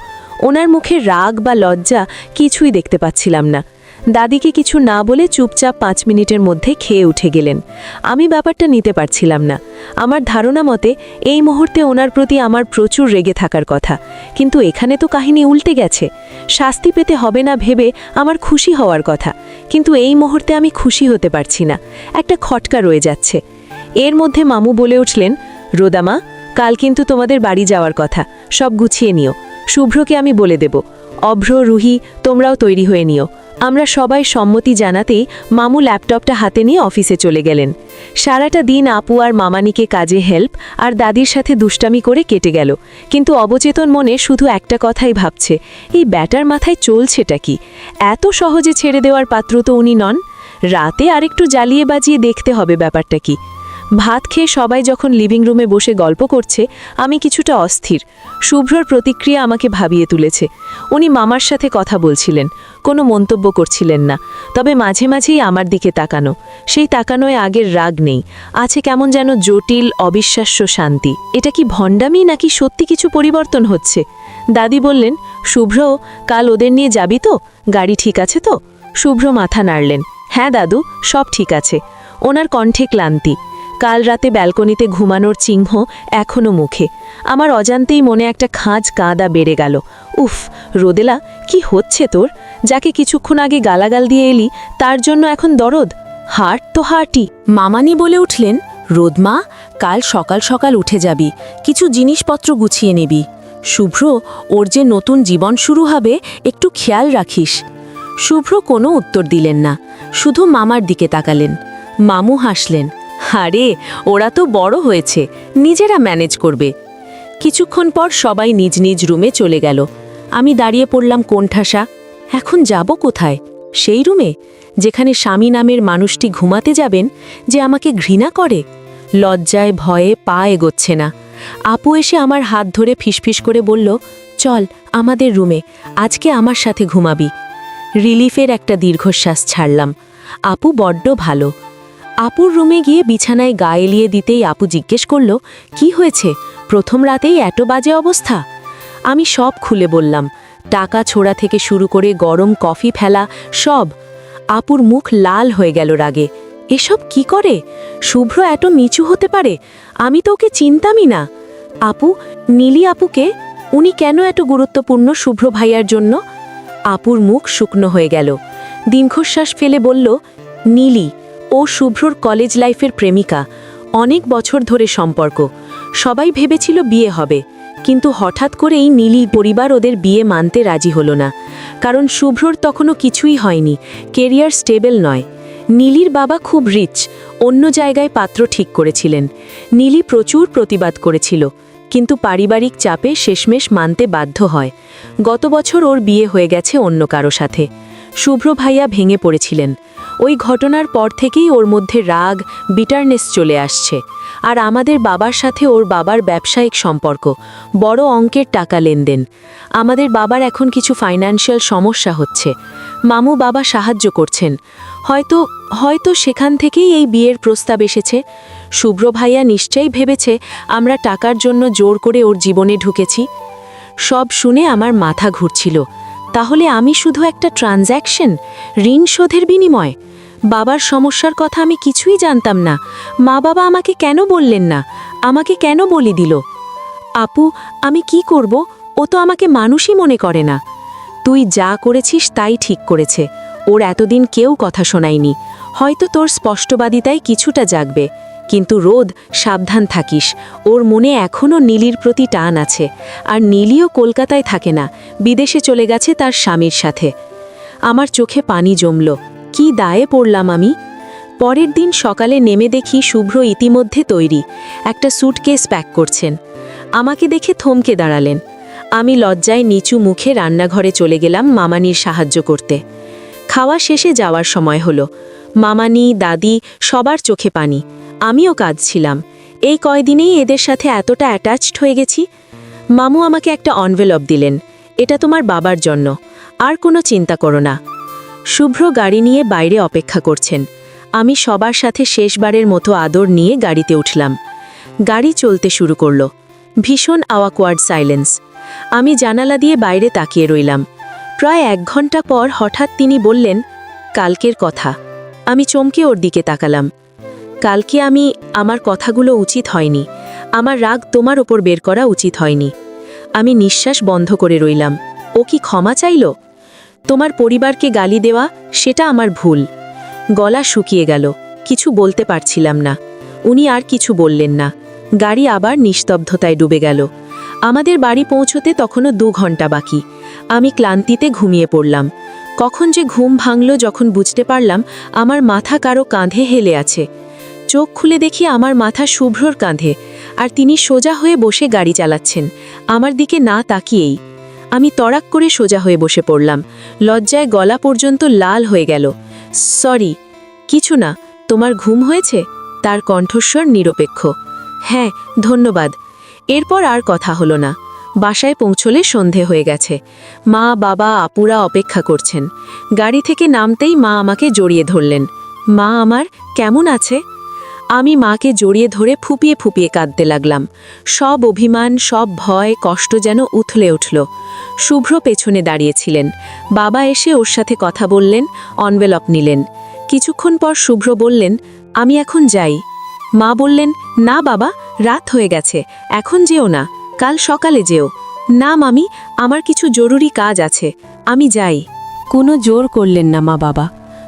ওনার মুখে রাগ বা লজ্জা কিছুই দেখতে পাচ্ছিলাম না। দাদিকে কিছু না বলে চুপচাপ 5 মিনিটের মধ্যে খেয়ে উঠে গেলেন। আমি ব্যাপারটা নিতে পারছিলাম না। আমার ধারণা মতে এই মুহূর্তে ওনার প্রতি আমার প্রচুর রেগে থাকার কথা, কিন্তু এখানে তো কাহিনী উল্টে গেছে। শাস্তি পেতে হবে না ভেবে আমার খুশি হওয়ার কথা, কিন্তু এই মুহূর্তে আমি খুশি হতে পারছি না। একটা খটকা রয়ে যাচ্ছে। এর মধ্যে মামু বলে উঠলেন, রোদামা, কাল কিন্তু তোমাদের বাড়ি যাওয়ার কথা, সব গুছিয়ে নিও। শুভ্রকে আমি বলে দেব। অভ্র, রুহি, তোমরাও তৈরি হয়ে নিও। আমরা সবাই সম্মতি জানাতেই মামু ল্যাপটপটা হাতে নিয়ে অফিসে চলে গেলেন। সারাটা দিন আপু আর মামানিকে কাজে হেল্প আর দাদির সাথে দুষ্টামি করে কেটে গেল, কিন্তু অবচেতন মনে শুধু একটা কথাই ভাবছে, এই ব্যাটার মাথায় চলছেটা কি? এত সহজে ছেড়ে দেওয়ার পাত্র তো উনি নন। রাতে আরেকটু জ্বালিয়ে বাজিয়ে দেখতে হবে ব্যাপারটা কি। ভাত খেয়ে সবাই যখন লিভিং রুমে বসে গল্প করছে, আমি কিছুটা অস্থির। শুভ্রর প্রতিক্রিয়া আমাকে ভাবিয়ে তুলেছে। উনি মামার সাথে কথা বলছিলেন, কোনো মন্তব্য করছিলেন না, তবে মাঝে মাঝেই আমার দিকে তাকানো। সেই তাকানোয় আগের রাগ নেই, আছে কেমন যেন জটিল অবিশ্বাস্য শান্তি। এটা কি ভণ্ডামি নাকি সত্যি কিছু পরিবর্তন হচ্ছে? দাদি বললেন, শুভ্র, কাল ওদের নিয়ে যাবি তো? গাড়ি ঠিক আছে তো? শুভ্র মাথা নাড়লেন। হ্যাঁ দাদু, সব ঠিক আছে। ওনার কণ্ঠে ক্লান্তি। কাল রাতে ব্যালকনিতে ঘুমানোর চিহ্ন এখনো মুখে। আমার অজান্তেই মনে একটা খাঁজ কাঁদা বেড়ে গেল। উফ, রোদেলা, কি হচ্ছে তোর? যাকে কিছুক্ষণ আগে গালাগাল দিয়ে এলি তার জন্য এখন দরদ? হার্ট তো হার্টই। মামানি বলে উঠলেন, রোদমা, কাল সকাল সকাল উঠে যাবি, কিছু জিনিসপত্র গুছিয়ে নিবি। শুভ্র, ওর যে নতুন জীবন শুরু হবে, একটু খেয়াল রাখিস। শুভ্র কোনো উত্তর দিলেন না, শুধু মামার দিকে তাকালেন। মামু হাসলেন, আরে ওরা তো বড় হয়েছে, নিজেরা ম্যানেজ করবে। কিছুক্ষণ পর সবাই নিজ নিজ রুমে চলে গেল। আমি দাঁড়িয়ে পড়লাম কোণঠাসা। এখন যাব কোথায়? সেই রুমে যেখানে স্বামী নামের মানুষটি ঘুমাতে যাবেন, যে আমাকে ঘৃণা করে? লজ্জায় ভয়ে পা এগোচ্ছে না। আপু এসে আমার হাত ধরে ফিসফিস করে বলল, চল আমাদের রুমে, আজকে আমার সাথে ঘুমাবি। রিলিফের একটা দীর্ঘশ্বাস ছাড়লাম। আপু বড্ড ভালো। আপুর রুমে গিয়ে বিছানায় গা এলিয়ে দিতেই আপু জিজ্ঞেস করল, কি হয়েছে? প্রথম রাতেই এত বাজে অবস্থা? আমি সব খুলে বললাম, টাকা ছোড়া থেকে শুরু করে গরম কফি ফেলা সব। আপুর মুখ লাল হয়ে গেল রাগে। এসব কি করে? শুভ্র এত নিচু হতে পারে? আমি তো ওকে চিনতামই না। আপু, নীলি আপুকে? উনি কেন এত গুরুত্বপূর্ণ শুভ্র ভাইয়ার জন্য? আপুর মুখ শুকনো হয়ে গেল। দীর্ঘশ্বাস ফেলে বলল, নীলি, ও শুভ্রর কলেজ লাইফের প্রেমিকা। অনেক বছর ধরে সম্পর্ক। সবাই ভেবেছিল বিয়ে হবে, কিন্তু হঠাৎ করেই নীলি পরিবার ওদের বিয়ে মানতে রাজি হলো না। কারণ শুভ্রর তখনও কিছুই হয়নি, কেরিয়ার স্টেবল নয়। নীলির বাবা খুব রিচ, অন্য জায়গায় পাত্র ঠিক করেছিলেন। নীলি প্রচুর প্রতিবাদ করেছিল, কিন্তু পারিবারিক চাপে শেষমেশ মানতে বাধ্য হয়। গত বছর ওর বিয়ে হয়ে গেছে অন্য কারো সাথে। শুভ্র ভাইয়া ভেঙে পড়েছিলেন। ওই ঘটনার পর থেকেই ওর মধ্যে রাগ, বিটারনেস চলে আসছে। আর আমাদের বাবার সাথে ওর বাবার ব্যবসায়িক সম্পর্ক, বড় অঙ্কের টাকা লেনদেন। আমাদের বাবার এখন কিছু ফাইন্যান্সিয়াল সমস্যা হচ্ছে। মামু বাবা সাহায্য করছেন। হয়তো সেখান থেকেই এই বিয়ের প্রস্তাব এসেছে। শুভ্র ভাইয়া নিশ্চয়ই ভেবেছে আমরা টাকার জন্য জোর করে ওর জীবনে ঢুকেছি। সব শুনে আমার মাথা ঘুরছিল। তাহলে আমি শুধু একটা ট্রানজ্যাকশন, ঋণ শোধের বিনিময়? বাবার সমস্যার কথা আমি কিছুই জানতাম না। মা বাবা আমাকে কেন বললেন না? আমাকে কেন বলি দিল? আপু, আমি কি করব? ও তো আমাকে মানুষই মনে করে না। তুই যা করেছিস তাই ঠিক করেছে। ওর এতদিন কেউ কথা শোনায়নি। হয়তো তোর স্পষ্টবাদিতায় কিছুটা জাগবে, কিন্তু রোদ, সাবধান থাকিস। ওর মনে এখনও নীলির প্রতি টান আছে। আর নীলিও কলকাতায় থাকে না, বিদেশে চলে গেছে তার স্বামীর সাথে। আমার চোখে পানি জমল। কি দায়ে পড়লাম আমি? পরের দিন সকালে নেমে দেখি শুভ্র ইতিমধ্যে তৈরি, একটা স্যুটকেস প্যাক করছেন। আমাকে দেখে থমকে দাঁড়ালেন। আমি লজ্জায় নিচু মুখে রান্নাঘরে চলে গেলাম মামানির সাহায্য করতে। খাওয়া শেষে যাওয়ার সময় হলো। মামানি, দাদি সবার চোখে পানি। আমিও কাঁদছিলাম। এই কয়দিনেই এদের সাথে এতটা অ্যাটাচড হয়ে গেছি। মামু আমাকে একটা এনভেলপ দিলেন। এটা তোমার বাবার জন্য, আর কোনো চিন্তা করো না। শুভ্র গাড়ি নিয়ে বাইরে অপেক্ষা করছেন। আমি সবার সাথে শেষবারের মতো আদর নিয়ে গাড়িতে উঠলাম। গাড়ি চলতে শুরু করল। ভীষণ অকওয়ার্ড সাইলেন্স। আমি জানালা দিয়ে বাইরে তাকিয়ে রইলাম। প্রায় 1 ঘন্টা পর হঠাৎ তিনি বললেন, কালকের কথা। আমি চমকে ওর দিকে তাকালাম। কালকে আমার কথাগুলো উচিত হয়নি। আমার রাগ তোমার ওপর বের করা উচিত হয়নি। আমি নিঃশ্বাস বন্ধ করে রইলাম। ও কি ক্ষমা চাইল? তোমার পরিবারকে গালি দেওয়া, সেটা আমার ভুল। গলা শুকিয়ে গেল, কিছু বলতে পারছিলাম না। উনি আর কিছু বললেন না। গাড়ি আবার নিস্তব্ধতায় ডুবে গেল। আমাদের বাড়ি পৌঁছতে তখনও 2 ঘন্টা বাকি। আমি ক্লান্তিতে ঘুমিয়ে পড়লাম। কখন যে ঘুম ভাঙল যখন বুঝতে পারলাম আমার মাথা কারো কাঁধে হেলে আছে। চোখ খুলে দেখি আমার মাথা শুভ্রর কাঁধে, আর তিনি সোজা হয়ে বসে গাড়ি চালাচ্ছেন, আমার দিকে না তাকিয়েই। আমি তড়াক করে সোজা হয়ে বসে পড়লাম। লজ্জায় গলা পর্যন্ত লাল হয়ে গেল। সরি। কিছু না, তোমার ঘুম হয়েছে? তার কণ্ঠস্বর নিরপেক্ষ। হ্যাঁ, ধন্যবাদ। এরপর আর কথা হলো না। বাসায় পৌঁছলে সন্ধে হয়ে গেছে। মা, বাবা, আপুরা অপেক্ষা করছেন। গাড়ি থেকে নামতেই মা আমাকে জড়িয়ে ধরলেন। মা আমার কেমন আছে? আমি মাকে জড়িয়ে ধরে ফুপিয়ে ফুপিয়ে কাঁদতে লাগলাম। সব অভিমান, সব ভয়, কষ্ট যেন উথলে উঠল। শুভ্র পেছনে দাঁড়িয়েছিলেন। বাবা এসে ওর সাথে কথা বললেন, এনভেলপ নিলেন। কিছুক্ষণ পর শুভ্র বললেন, আমি এখন যাই। মা বললেন, না বাবা, রাত হয়ে গেছে, এখন যেও না, কাল সকালে যেও। না মামি, আমার কিছু জরুরি কাজ আছে, আমি যাই। কোনো জোর করলেন না মা বাবা।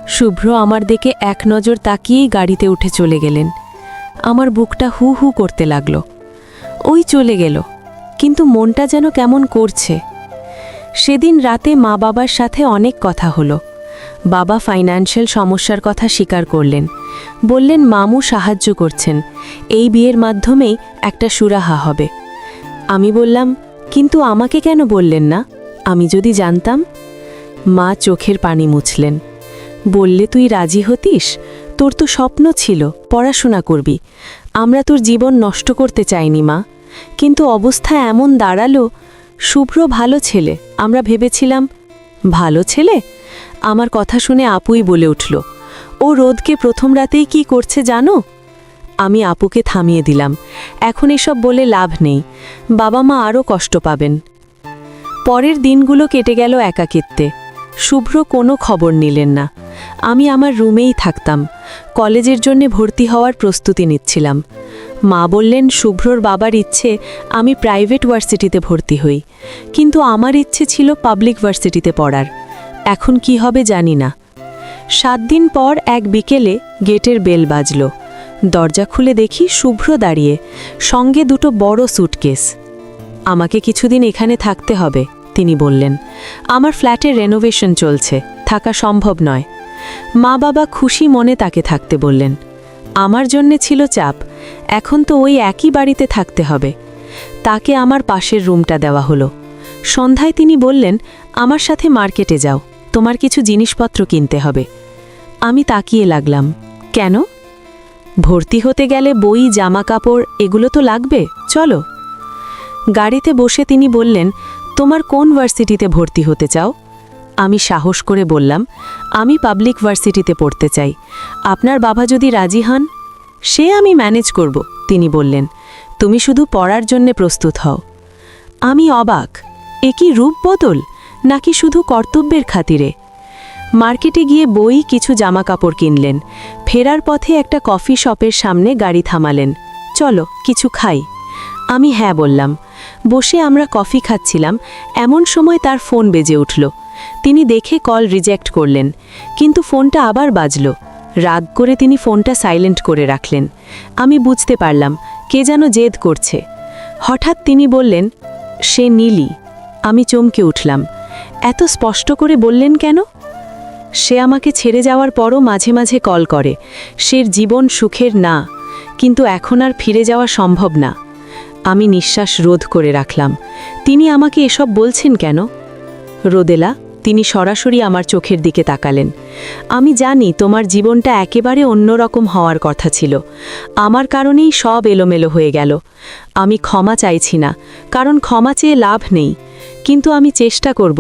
শুভ্র আমার দিকে এক নজর তাকিয়েই গাড়িতে উঠে চলে গেলেন। আমার বুকটা হু হু করতে লাগল। ওই চলে গেল, কিন্তু মনটা যেন কেমন করছে। সেদিন রাতে মা বাবার সাথে অনেক কথা হলো। বাবা ফাইন্যান্সিয়াল সমস্যার কথা স্বীকার করলেন। বললেন মামু সাহায্য করছেন, এই বিয়ের মাধ্যমেই একটা সুরাহা হবে। আমি বললাম, কিন্তু আমাকে কেন বললেন না? আমি যদি জানতাম। মা চোখের পানি মুছলেন। বললে তুই রাজি হতিস? তোর তো স্বপ্ন ছিল পড়াশোনা করবি। আমরা তোর জীবন নষ্ট করতে চাইনি মা, কিন্তু অবস্থা এমন দাঁড়ালো। শুভ্র ভালো ছেলে, আমরা ভেবেছিলাম। ভালো ছেলে? আমার কথা শুনে আপুই বলে উঠল, ও রোদকে প্রথম রাতেই কি করছে জানো? আমি আপুকে থামিয়ে দিলাম, এখন এসব বলে লাভ নেই, বাবা মা আরও কষ্ট পাবেন। পরের দিনগুলো কেটে গেল একাকিত্বে। শুভ্র কোনো খবর নিলেন না। আমি আমার রুমেই থাকতাম, কলেজের জন্য ভর্তি হওয়ার প্রস্তুতি নিচ্ছিলাম। মা বললেন শুভ্রর বাবার ইচ্ছে আমি প্রাইভেট ভার্সিটিতে ভর্তি হই, কিন্তু আমার ইচ্ছে ছিল পাবলিক ভার্সিটিতে পড়ার। এখন কি হবে জানি না। 7 দিন পর এক বিকেলে গেটের বেল বাজল। দরজা খুলে দেখি শুভ্র দাঁড়িয়ে, সঙ্গে দুটো বড় স্যুটকেস। আমাকে কিছুদিন এখানে থাকতে হবে, তিনি বললেন। আমার ফ্ল্যাটের রেনোভেশন চলছে, থাকা সম্ভব নয়। মা বাবা খুশি মনে তাকে থাকতে বললেন। আমার জন্যে ছিল চাপ, এখন তো ওই একই বাড়িতে থাকতে হবে। তাকে আমার পাশের রুমটা দেওয়া হলো। সন্ধ্যায় তিনি বললেন, আমার সাথে মার্কেটে যাও, তোমার কিছু জিনিসপত্র কিনতে হবে। আমি তাকিয়ে লাগলাম। কেন? ভর্তি হতে গেলে বই, জামা কাপড় এগুলো তো লাগবে, চলো। গাড়িতে বসে তিনি বললেন, তোমার কোন ভার্সিটিতে ভর্তি হতে চাও? আমি সাহস করে বললাম, আমি পাবলিক ভার্সিটিতে পড়তে চাই। আপনার বাবা যদি রাজি হন? সে আমি ম্যানেজ করব, তিনি বললেন। তুমি শুধু পড়ার জন্যে প্রস্তুত হও। আমি অবাক, এ কি রূপ বদল, নাকি শুধু কর্তব্যের খাতিরে? মার্কেটে গিয়ে বই, কিছু জামা কাপড় কিনলেন। ফেরার পথে একটা কফি শপের সামনে গাড়ি থামালেন। চলো কিছু খাই। আমি হ্যাঁ বললাম। বসে আমরা কফি খাচ্ছিলাম, এমন সময় তার ফোন বেজে উঠল। তিনি দেখে কল রিজেক্ট করলেন, কিন্তু ফোনটা আবার বাজল। রাগ করে তিনি ফোনটা সাইলেন্ট করে রাখলেন। আমি বুঝতে পারলাম কে যেন জেদ করছে। হঠাৎ তিনি বললেন, সে নীলি। আমি চমকে উঠলাম। এত স্পষ্ট করে বললেন কেন? সে আমাকে ছেড়ে যাওয়ার পরও মাঝে মাঝে কল করে। সে জীবন সুখের না, কিন্তু এখন আর ফিরে যাওয়া সম্ভব না। আমি নিঃশ্বাস রোধ করে রাখলাম। তিনি আমাকে এসব বলছেন কেন? রোদেলা, তিনি সরাসরি আমার চোখের দিকে তাকালেন। আমি জানি তোমার জীবনটা একেবারে অন্যরকম হওয়ার কথা ছিল। আমার কারণেই সব এলোমেলো হয়ে গেল। আমি ক্ষমা চাইছি না, কারণ ক্ষমা চেয়ে লাভ নেই, কিন্তু আমি চেষ্টা করব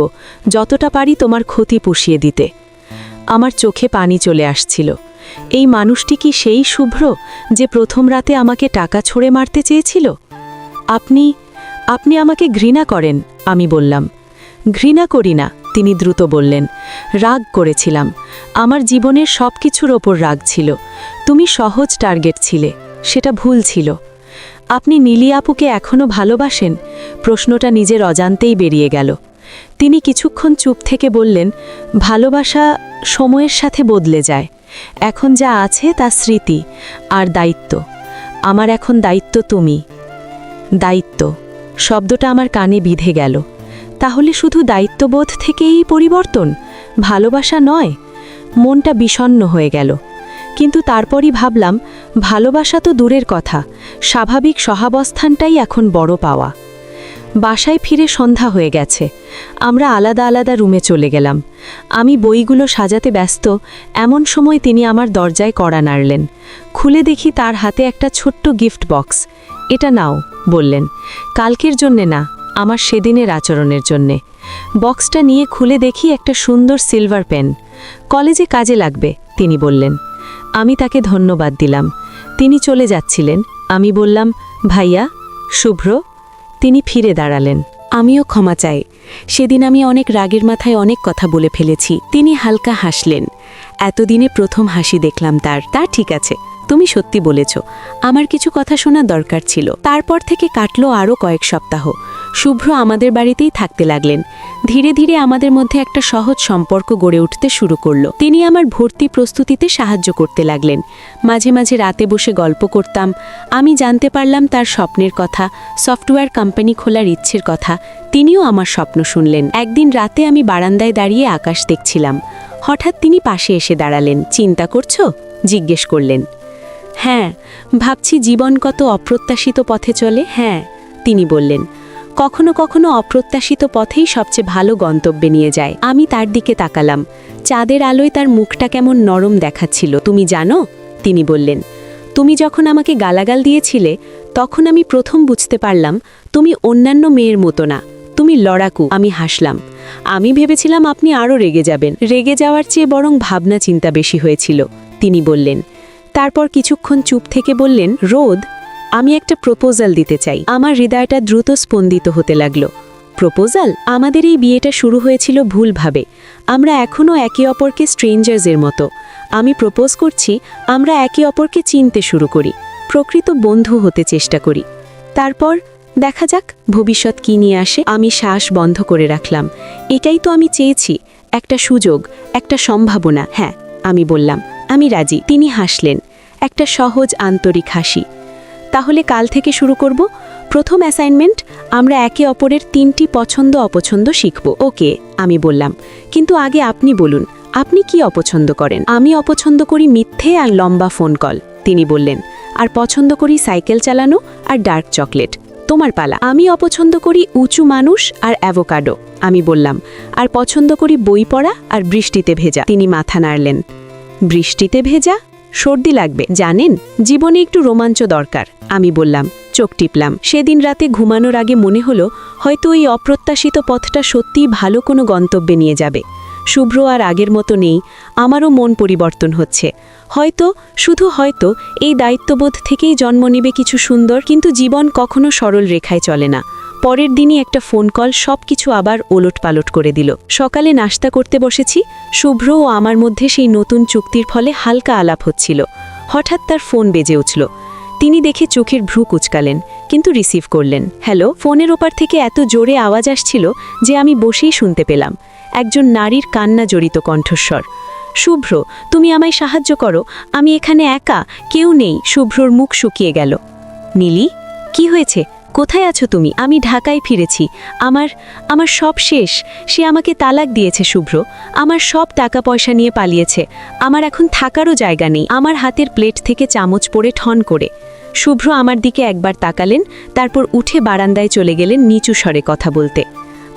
যতটা পারি তোমার ক্ষতি পুষিয়ে দিতে। আমার চোখে পানি চলে আসছিল। এই মানুষটি কি সেই শুভ্র যে প্রথম রাতে আমাকে টাকা ছড়ে মারতে চেয়েছিল? আপনি আমাকে ঘৃণা করেন, আমি বললাম। ঘৃণা করি না, তিনি দ্রুত বললেন। রাগ করেছিলাম। আমার জীবনের সব কিছুর ওপর রাগ ছিল। তুমি সহজ টার্গেট ছিলে, সেটা ভুল ছিল। আপনি নীলি আপুকে এখনও ভালোবাসেন? প্রশ্নটা নিজের অজান্তেই বেরিয়ে গেল। তিনি কিছুক্ষণ চুপ থেকে বললেন, ভালোবাসা সময়ের সাথে বদলে যায়। এখন যা আছে তা স্মৃতি আর দায়িত্ব। আমার এখন দায়িত্ব তুমি। দায়িত্ব শব্দটা আমার কানে বিঁধে গেল। তাহলে শুধু দায়িত্ববোধ থেকেই পরিবর্তন, ভালোবাসা নয়? মনটা বিষণ্ণ হয়ে গেল। কিন্তু তারপরই ভাবলাম, ভালোবাসা তো দূরের কথা, স্বাভাবিক সহাবস্থানটাই এখন বড় পাওয়া। বাসায় ফিরে সন্ধ্যা হয়ে গেছে। আমরা আলাদা আলাদা রুমে চলে গেলাম। আমি বইগুলো সাজাতে ব্যস্ত, এমন সময় তিনি আমার দরজায় কড়া নাড়লেন। খুলে দেখি তার হাতে একটা ছোট্ট গিফট বক্স। এটা নাও, বললেন। কালকের জন্যে না, আমার সেদিনের আচরণের জন্যে। বক্সটা নিয়ে খুলে দেখি একটা সুন্দর সিলভার পেন। কলেজে কাজে লাগবে, তিনি বললেন। আমি তাকে ধন্যবাদ দিলাম। তিনি চলে যাচ্ছিলেন। আমি বললাম, ভাইয়া, শুভ্র। তিনি ফিরে দাঁড়ালেন। আমিও ক্ষমা চাই। সেদিন আমি অনেক রাগের মাথায় অনেক কথা বলে ফেলেছি। তিনি হালকা হাসলেন। এতদিনে প্রথম হাসি দেখলাম তার। তা ঠিক আছে, তুমি সত্যি বলেছ, আমার কিছু কথা শোনা দরকার ছিল। তারপর থেকে কাটলো আরও কয়েক সপ্তাহ। শুভ্র আমাদের বাড়িতেই থাকতে লাগলেন। ধীরে ধীরে আমাদের মধ্যে একটা সহজ সম্পর্ক গড়ে উঠতে শুরু করলো। তিনি আমার ভর্তি প্রস্তুতিতে সাহায্য করতে লাগলেন। মাঝে মাঝে রাতে বসে গল্প করতাম। আমি জানতে পারলাম তার স্বপ্নের কথা, সফটওয়্যার কোম্পানি খোলার ইচ্ছের কথা। তিনিও আমার স্বপ্ন শুনলেন। একদিন রাতে আমি বারান্দায় দাঁড়িয়ে আকাশ দেখছিলাম। হঠাৎ তিনি পাশে এসে দাঁড়ালেন। চিন্তা করছো? জিজ্ঞেস করলেন। হ্যাঁ, ভাবছি জীবন কত অপ্রত্যাশিত পথে চলে। হ্যাঁ, তিনি বললেন। কখনো কখনো অপ্রত্যাশিত পথেই সবচেয়ে ভালো গন্তব্যে নিয়ে যায়। আমি তার দিকে তাকালাম। চাঁদের আলোয় তার মুখটা কেমন নরম দেখাচ্ছিল। তুমি জানো, তিনি বললেন, তুমি যখন আমাকে গালাগাল দিয়েছিলে তখন আমি প্রথম বুঝতে পারলাম তুমি অন্যান্য মেয়ের মতো না, তুমি লড়াকু। আমি হাসলাম। আমি ভেবেছিলাম আপনি আরও রেগে যাবেন। রেগে যাওয়ার চেয়ে বরং ভাবনা চিন্তা বেশি হয়েছিল, তিনি বললেন। তারপর কিছুক্ষণ চুপ থেকে বললেন, রোদ, আমি একটা প্রপোজাল দিতে চাই। আমার হৃদয়টা দ্রুত স্পন্দিত হতে লাগলো। প্রপোজাল? আমাদের এই বিয়েটা শুরু হয়েছিল ভুলভাবে। আমরা এখনও একে অপরকে স্ট্রেঞ্জার্সের মতো। আমি প্রপোজ করছি আমরা একে অপরকে চিনতে শুরু করি, প্রকৃত বন্ধু হতে চেষ্টা করি। তারপর দেখা যাক ভবিষ্যৎ কি নিয়ে আসে। আমি শ্বাস বন্ধ করে রাখলাম। এটাই তো আমি চেয়েছি, একটা সুযোগ, একটা সম্ভাবনা। হ্যাঁ, আমি বললাম, আমি রাজি। তিনি হাসলেন, একটা সহজ আন্তরিক হাসি। তাহলে কাল থেকে শুরু করব। প্রথম অ্যাসাইনমেন্ট, আমরা একে অপরের 3টি পছন্দ অপছন্দ শিখব। ওকে, আমি বললাম, কিন্তু আগে আপনি বলুন, আপনি কি অপছন্দ করেন? আমি অপছন্দ করি মিথ্যে আর লম্বা ফোন কল, তিনি বললেন। আর পছন্দ করি সাইকেল চালানো আর ডার্ক চকলেট। তোমার পালা। আমি অপছন্দ করি উঁচু মানুষ আর অ্যাভোকাডো, আমি বললাম। আর পছন্দ করি বই পড়া আর বৃষ্টিতে ভেজা। তিনি মাথা নাড়লেন। বৃষ্টিতে ভেজা? সর্দি লাগবে জানেন, জীবনে একটু রোমাঞ্চ দরকার, আমি বললাম। চোখ টিপলাম। সেদিন রাতে ঘুমানোর আগে মনে হলো হয়তো এই অপ্রত্যাশিত পথটা সত্যিই ভালো কোনো গন্তব্যে নিয়ে যাবে। শুভ্র আর আগের মতো নেই, আমারও মন পরিবর্তন হচ্ছে। হয়তো, শুধু হয়তো, এই দায়িত্ববোধ থেকেই জন্ম নেবে কিছু সুন্দর। কিন্তু জীবন কখনো সরল রেখায় চলে না। পরের দিনই একটা ফোন কল সব কিছু আবার ওলটপালট করে দিল। সকালে নাস্তা করতে বসেছি। শুভ্র ও আমার মধ্যে সেই নতুন চুক্তির ফলে হালকা আলাপ হচ্ছিল। হঠাৎ তার ফোন বেজে উঠল। তিনি দেখে চোখের ভ্রু কুচকালেন, কিন্তু রিসিভ করলেন। হ্যালো। ফোনের ওপার থেকে এত জোরে আওয়াজ আসছিল যে আমি বসেই শুনতে পেলাম। একজন নারীর কান্না জড়িত কণ্ঠস্বর। শুভ্র, তুমি আমায় সাহায্য করো, আমি এখানে একা, কেউ নেই। শুভ্রর মুখ শুকিয়ে গেল। নীলি, কি হয়েছে? কোথায় আছো তুমি? আমি ঢাকায় ফিরেছি। আমার সব শেষ। সে আমাকে তালাক দিয়েছে শুভ্র। আমার সব টাকা পয়সা নিয়ে পালিয়েছে। আমার এখন থাকারও জায়গা নেই। আমার হাতের প্লেট থেকে চামচ পড়ে ঠন করে। শুভ্র আমার দিকে একবার তাকালেন, তারপর উঠে বারান্দায় চলে গেলেন নিচু স্বরে কথা বলতে।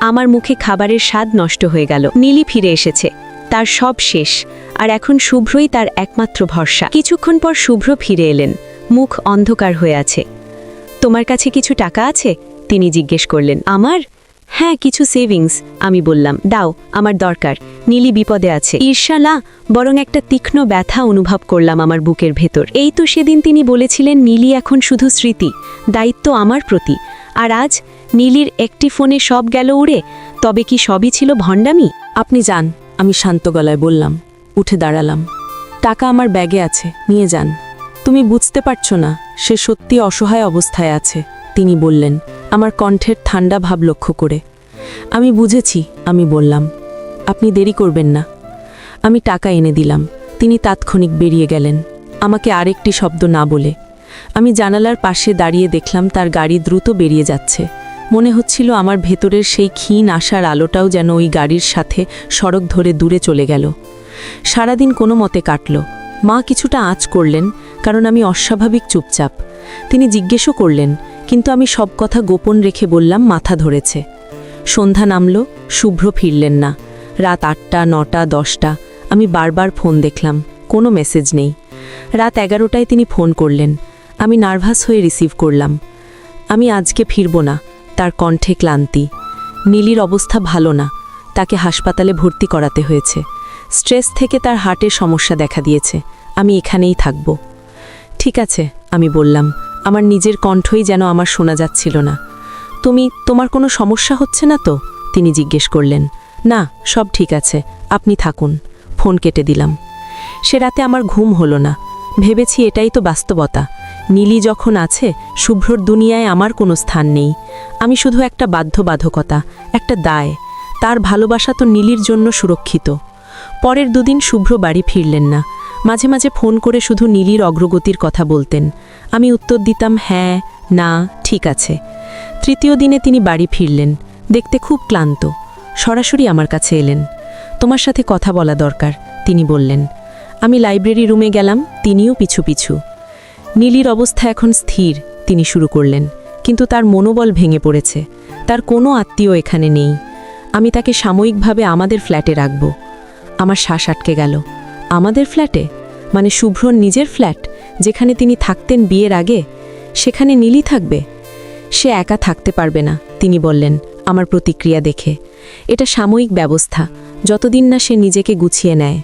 আমার মুখে খাবারের স্বাদ নষ্ট হয়ে গেল। নীলি ফিরে এসেছে, তার সব শেষ, আর এখন শুভ্রই তার একমাত্র ভরসা। কিছুক্ষণ পর শুভ্র ফিরে এলেন, মুখ অন্ধকার হয়ে আছে। তোমার কাছে কিছু টাকা আছে? তিনি জিজ্ঞেস করলেন। আমার? হ্যাঁ, কিছু সেভিংস, আমি বললাম। দাও, আমার দরকার। নীলি বিপদে আছে। ঈর্ষা না, বরং একটা তীক্ষ্ণ ব্যথা অনুভব করলাম আমার বুকের ভেতর। এই তো সেদিন তিনি বলেছিলেন নীলি এখন শুধু স্মৃতি, দায়িত্ব আমার প্রতি। আর আজ নীলির একটি ফোনে সব গেল উড়ে। তবে কি সবই ছিল ভণ্ডামি? আপনি যান, আমি শান্ত গলায় বললাম। উঠে দাঁড়ালাম। টাকা আমার ব্যাগে আছে, নিয়ে যান। তুমি বুঝতে পারছো না, সে সত্যি অসহায় অবস্থায় আছে, তিনি বললেন, আমার কণ্ঠের ঠান্ডা ভাব লক্ষ্য করে। আমি বুঝেছি, আমি বললাম। আপনি দেরি করবেন না। আমি টাকা এনে দিলাম। তিনি তাৎক্ষণিক বেরিয়ে গেলেন, আমাকে আরেকটি শব্দ না বলে। আমি জানালার পাশে দাঁড়িয়ে দেখলাম তার গাড়ি দ্রুত বেরিয়ে যাচ্ছে। মনে হচ্ছিল আমার ভেতরের সেই ক্ষীণ আশার আলোটাও যেন ওই গাড়ির সাথে সড়ক ধরে দূরে চলে গেল। সারাদিন কোনো মতে কাটল। মা কিছুটা আঁচ করলেন, কারণ আমি অস্বাভাবিক চুপচাপ। তিনি জিজ্ঞেসও করলেন, কিন্তু আমি সব কথা গোপন রেখে বললাম মাথা ধরেছে। সন্ধ্যা নামল, শুভ্র ফিরলেন না। রাত 8টা, 9টা, 10টা। আমি বারবার ফোন দেখলাম, কোনো মেসেজ নেই। রাত 11টায় তিনি ফোন করলেন। আমি নার্ভাস হয়ে রিসিভ করলাম। আমি আজকে ফিরব না, তার কণ্ঠে ক্লান্তি। নীলির অবস্থা ভালো না, তাকে হাসপাতালে ভর্তি করাতে হয়েছে। স্ট্রেস থেকে তার হার্টের সমস্যা দেখা দিয়েছে। আমি এখানেই থাকব। ঠিক আছে, আমি বললাম। আমার নিজের কণ্ঠই যেন আমার শোনা যাচ্ছিল না। তোমার কোনো সমস্যা হচ্ছে না তো? তিনি জিজ্ঞেস করলেন। না, সব ঠিক আছে, আপনি থাকুন। ফোন কেটে দিলাম। সে রাতে আমার ঘুম হলো না। ভেবেছি এটাই তো বাস্তবতা। নীলি যখন আছে, শুভ্রর দুনিয়ায় আমার কোনো স্থান নেই। আমি শুধু একটা বাধ্যবাধকতা, একটা দায়। তার ভালোবাসা তো নীলির জন্য সুরক্ষিত। পরের দুদিন শুভ্র বাড়ি ফিরলেন না। মাঝে মাঝে ফোন করে শুধু নীলির অগ্রগতির কথা বলতেন। আমি উত্তর দিতাম হ্যাঁ, না, ঠিক আছে। তৃতীয় দিনে তিনি বাড়ি ফিরলেন, দেখতে খুব ক্লান্ত। সরাসরি আমার কাছে এলেন। তোমার সাথে কথা বলা দরকার, তিনি বললেন। আমি লাইব্রেরি রুমে গেলাম, তিনিও পিছু পিছু। নীলির অবস্থা এখন স্থির, তিনি শুরু করলেন, কিন্তু তার মনোবল ভেঙে পড়েছে। তার কোনো আত্মীয় এখানে নেই। আমি তাকে সাময়িকভাবে আমাদের ফ্ল্যাটে রাখব। আমার শ্বাস আটকে গেল। আমাদের ফ্ল্যাটে? মানে শুভ্রর নিজের ফ্ল্যাট, যেখানে তিনি থাকতেন বিয়ের আগে? সেখানে নীলি থাকবে? সে একা থাকতে পারবে না, তিনি বললেন আমার প্রতিক্রিয়া দেখে। এটা সাময়িক ব্যবস্থা, যতদিন না সে নিজেকে গুছিয়ে নেয়।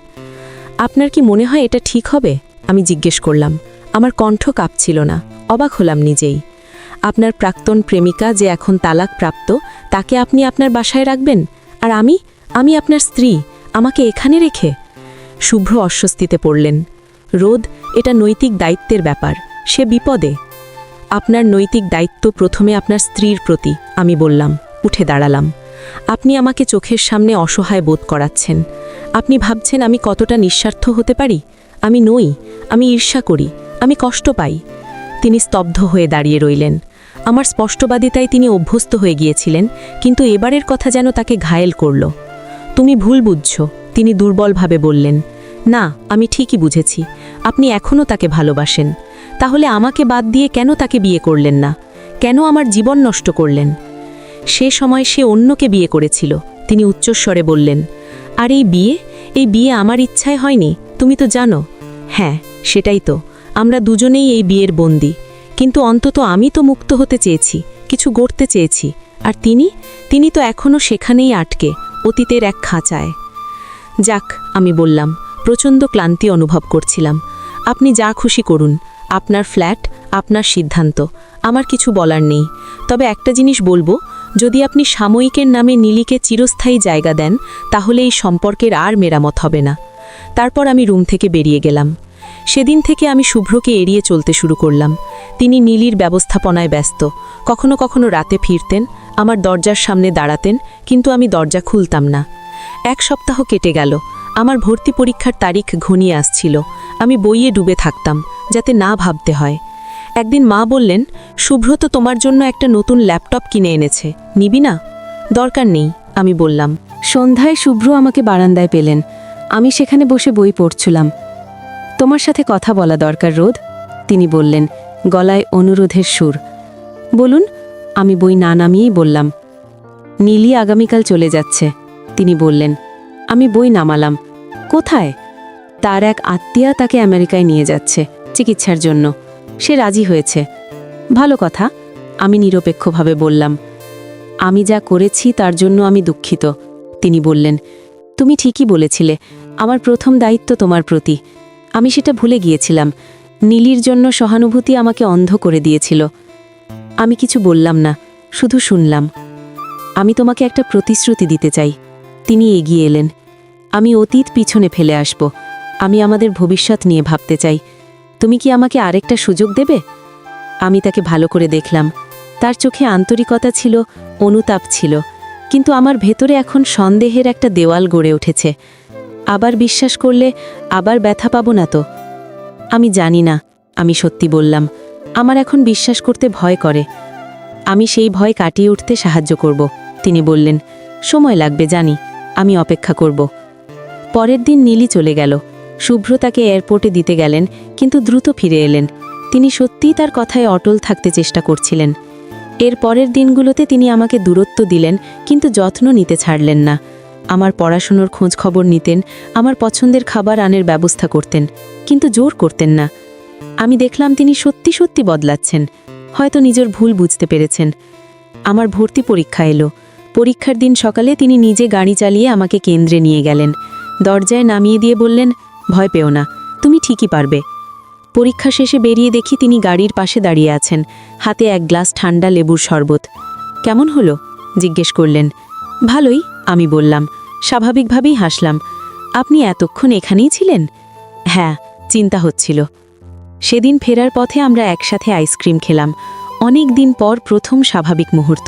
আপনার কি মনে হয় এটা ঠিক হবে? আমি জিজ্ঞেস করলাম। আমার কণ্ঠ কাঁপছিল না, অবাক হলাম নিজেই। আপনার প্রাক্তন প্রেমিকা যে এখন তালাক প্রাপ্ত, তাকে আপনি আপনার বাসায় রাখবেন? আর আমি আপনার স্ত্রী, আমাকে এখানে রেখে? শুভ্র অস্বস্তিতে পড়লেন। রোদ, এটা নৈতিক দায়িত্বের ব্যাপার, সে বিপদে। আপনার নৈতিক দায়িত্ব প্রথমে আপনার স্ত্রীর প্রতি, আমি বললাম। উঠে দাঁড়ালাম। আপনি আমাকে চোখের সামনে অসহায় বোধ করাচ্ছেন। আপনি ভাবছেন আমি কতটা নিঃস্বার্থ হতে পারি? আমি নই। আমি ঈর্ষা করি, আমি কষ্ট পাই। তিনি স্তব্ধ হয়ে দাঁড়িয়ে রইলেন। আমার স্পষ্টবাদিতায় তিনি অভ্যস্ত হয়ে গিয়েছিলেন, কিন্তু এবারের কথা যেন তাকে ঘায়েল করল। তুমি ভুল বুঝছ, তিনি দুর্বলভাবে বললেন। না, আমি ঠিকই বুঝেছি। আপনি এখনও তাকে ভালোবাসেন। তাহলে আমাকে বাদ দিয়ে কেন তাকে বিয়ে করলেন না? কেন আমার জীবন নষ্ট করলেন? সে সময় সে অন্যকে বিয়ে করেছিল, তিনি উচ্চস্বরে বললেন। আর এই বিয়ে আমার ইচ্ছায় হয়নি, তুমি তো জানো। হ্যাঁ, সেটাই তো। আমরা দুজনেই এই বিয়ের বন্দী। কিন্তু অন্তত আমি তো মুক্ত হতে চেয়েছি, কিছু গড়তে চেয়েছি। আর তিনি তো এখনও সেখানেই আটকে, অতীতের এক খাঁচায়। যাক, আমি বললাম। প্রচণ্ড ক্লান্তি অনুভব করছিলাম। আপনি যা খুশি করুন, আপনার ফ্ল্যাট, আপনার সিদ্ধান্ত, আমার কিছু বলার নেই। তবে একটা জিনিস বলবো, যদি আপনি সাময়িকের নামে নীলিকে চিরস্থায়ী জায়গা দেন, তাহলে এই সম্পর্কের আর মেরামত হবে না। তারপর আমি রুম থেকে বেরিয়ে গেলাম। সেদিন থেকে আমি শুভ্রকে এড়িয়ে চলতে শুরু করলাম। তিনি নীলির ব্যবস্থাপনায় ব্যস্ত। কখনো কখনো রাতে ফিরতেন, আমার দরজার সামনে দাঁড়াতেন, কিন্তু আমি দরজা খুলতাম না। 1 সপ্তাহ কেটে গেল। আমার ভর্তি পরীক্ষার তারিখ ঘনিয়ে আসছিল। আমি বইয়ে ডুবে থাকতাম, যাতে না ভাবতে হয়। একদিন মা বললেন, শুভ্র তো তোমার জন্য একটা নতুন ল্যাপটপ কিনে এনেছে, নিবি না? দরকার নেই, আমি বললাম। সন্ধ্যায় শুভ্র আমাকে বারান্দায় পেলেন। আমি সেখানে বসে বই পড়ছিলাম। তোমার সাথে কথা বলা দরকার, রোদ, তিনি বললেন, গলায় অনুরোধের সুর। বলুন, আমি বই না নামিয়েই বললাম। নীলি আগামীকাল চলে যাচ্ছে, তিনি বললেন। আমি বই নামালাম। কোথায়? তার এক আত্মীয়া তাকে আমেরিকায় নিয়ে যাচ্ছে চিকিৎসার জন্য। সে রাজি হয়েছে। ভালো কথা, আমি নিরপেক্ষভাবে বললাম। আমি যা করেছি তার জন্য আমি দুঃখিত, তিনি বললেন। তুমি ঠিকই বলেছিলে, আমার প্রথম দায়িত্ব তোমার প্রতি। আমি সেটা ভুলে গিয়েছিলাম। নীলির জন্য সহানুভূতি আমাকে অন্ধ করে দিয়েছিল। আমি কিছু বললাম না, শুধু শুনলাম। আমি তোমাকে একটা প্রতিশ্রুতি দিতে চাই। তিনি এগিয়ে এলেন। আমি অতীত পিছনে ফেলে আসব। আমি আমাদের ভবিষ্যৎ নিয়ে ভাবতে চাই। তুমি কি আমাকে আরেকটা সুযোগ দেবে? আমি তাকে ভালো করে দেখলাম। তার চোখে আন্তরিকতা ছিল, অনুতাপ ছিল, কিন্তু আমার ভেতরে এখন সন্দেহের একটা দেওয়াল গড়ে উঠেছে। আবার বিশ্বাস করলে আবার ব্যথা পাবো না তো? আমি জানি না, আমি সত্যি বললাম। আমার এখন বিশ্বাস করতে ভয় করে। আমি সেই ভয় কাটিয়ে উঠতে সাহায্য করব, তিনি বললেন। সময় লাগবে জানি, আমি অপেক্ষা করব। পরের দিন নীলি চলে গেল। শুভ্র তাকে এয়ারপোর্টে দিতে গেলেন, কিন্তু দ্রুত ফিরে এলেন। তিনি সত্যিই তার কথায় অটল থাকতে চেষ্টা করছিলেন। এর পরের দিনগুলোতে তিনি আমাকে দূরত্ব দিলেন, কিন্তু যত্ন নিতে ছাড়লেন না। আমার পড়াশুনোর খোঁজ খবর নিতেন, আমার পছন্দের খাবার আনের ব্যবস্থা করতেন, কিন্তু জোর করতেন না। আমি দেখলাম তিনি সত্যি সত্যি বদলাচ্ছেন, হয়তো নিজের ভুল বুঝতে পেরেছেন। আমার ভর্তি পরীক্ষা এলো। পরীক্ষার দিন সকালে তিনি নিজে গাড়ি চালিয়ে আমাকে কেন্দ্রে নিয়ে গেলেন। দরজায় নামিয়ে দিয়ে বললেন, ভয় পেও না, তুমি ঠিকই পারবে। পরীক্ষা শেষে বেরিয়ে দেখি তিনি গাড়ির পাশে দাঁড়িয়ে আছেন, হাতে এক গ্লাস ঠান্ডা লেবুর শরবত। কেমন হলো? জিজ্ঞেস করলেন। ভালোই, আমি বললাম। স্বাভাবিকভাবেই হাসলাম। আপনি এতক্ষণ এখানেই ছিলেন? হ্যাঁ, চিন্তা হচ্ছিল। সেদিন ফেরার পথে আমরা একসাথে আইসক্রিম খেলাম। অনেক দিন পর প্রথম স্বাভাবিক মুহূর্ত।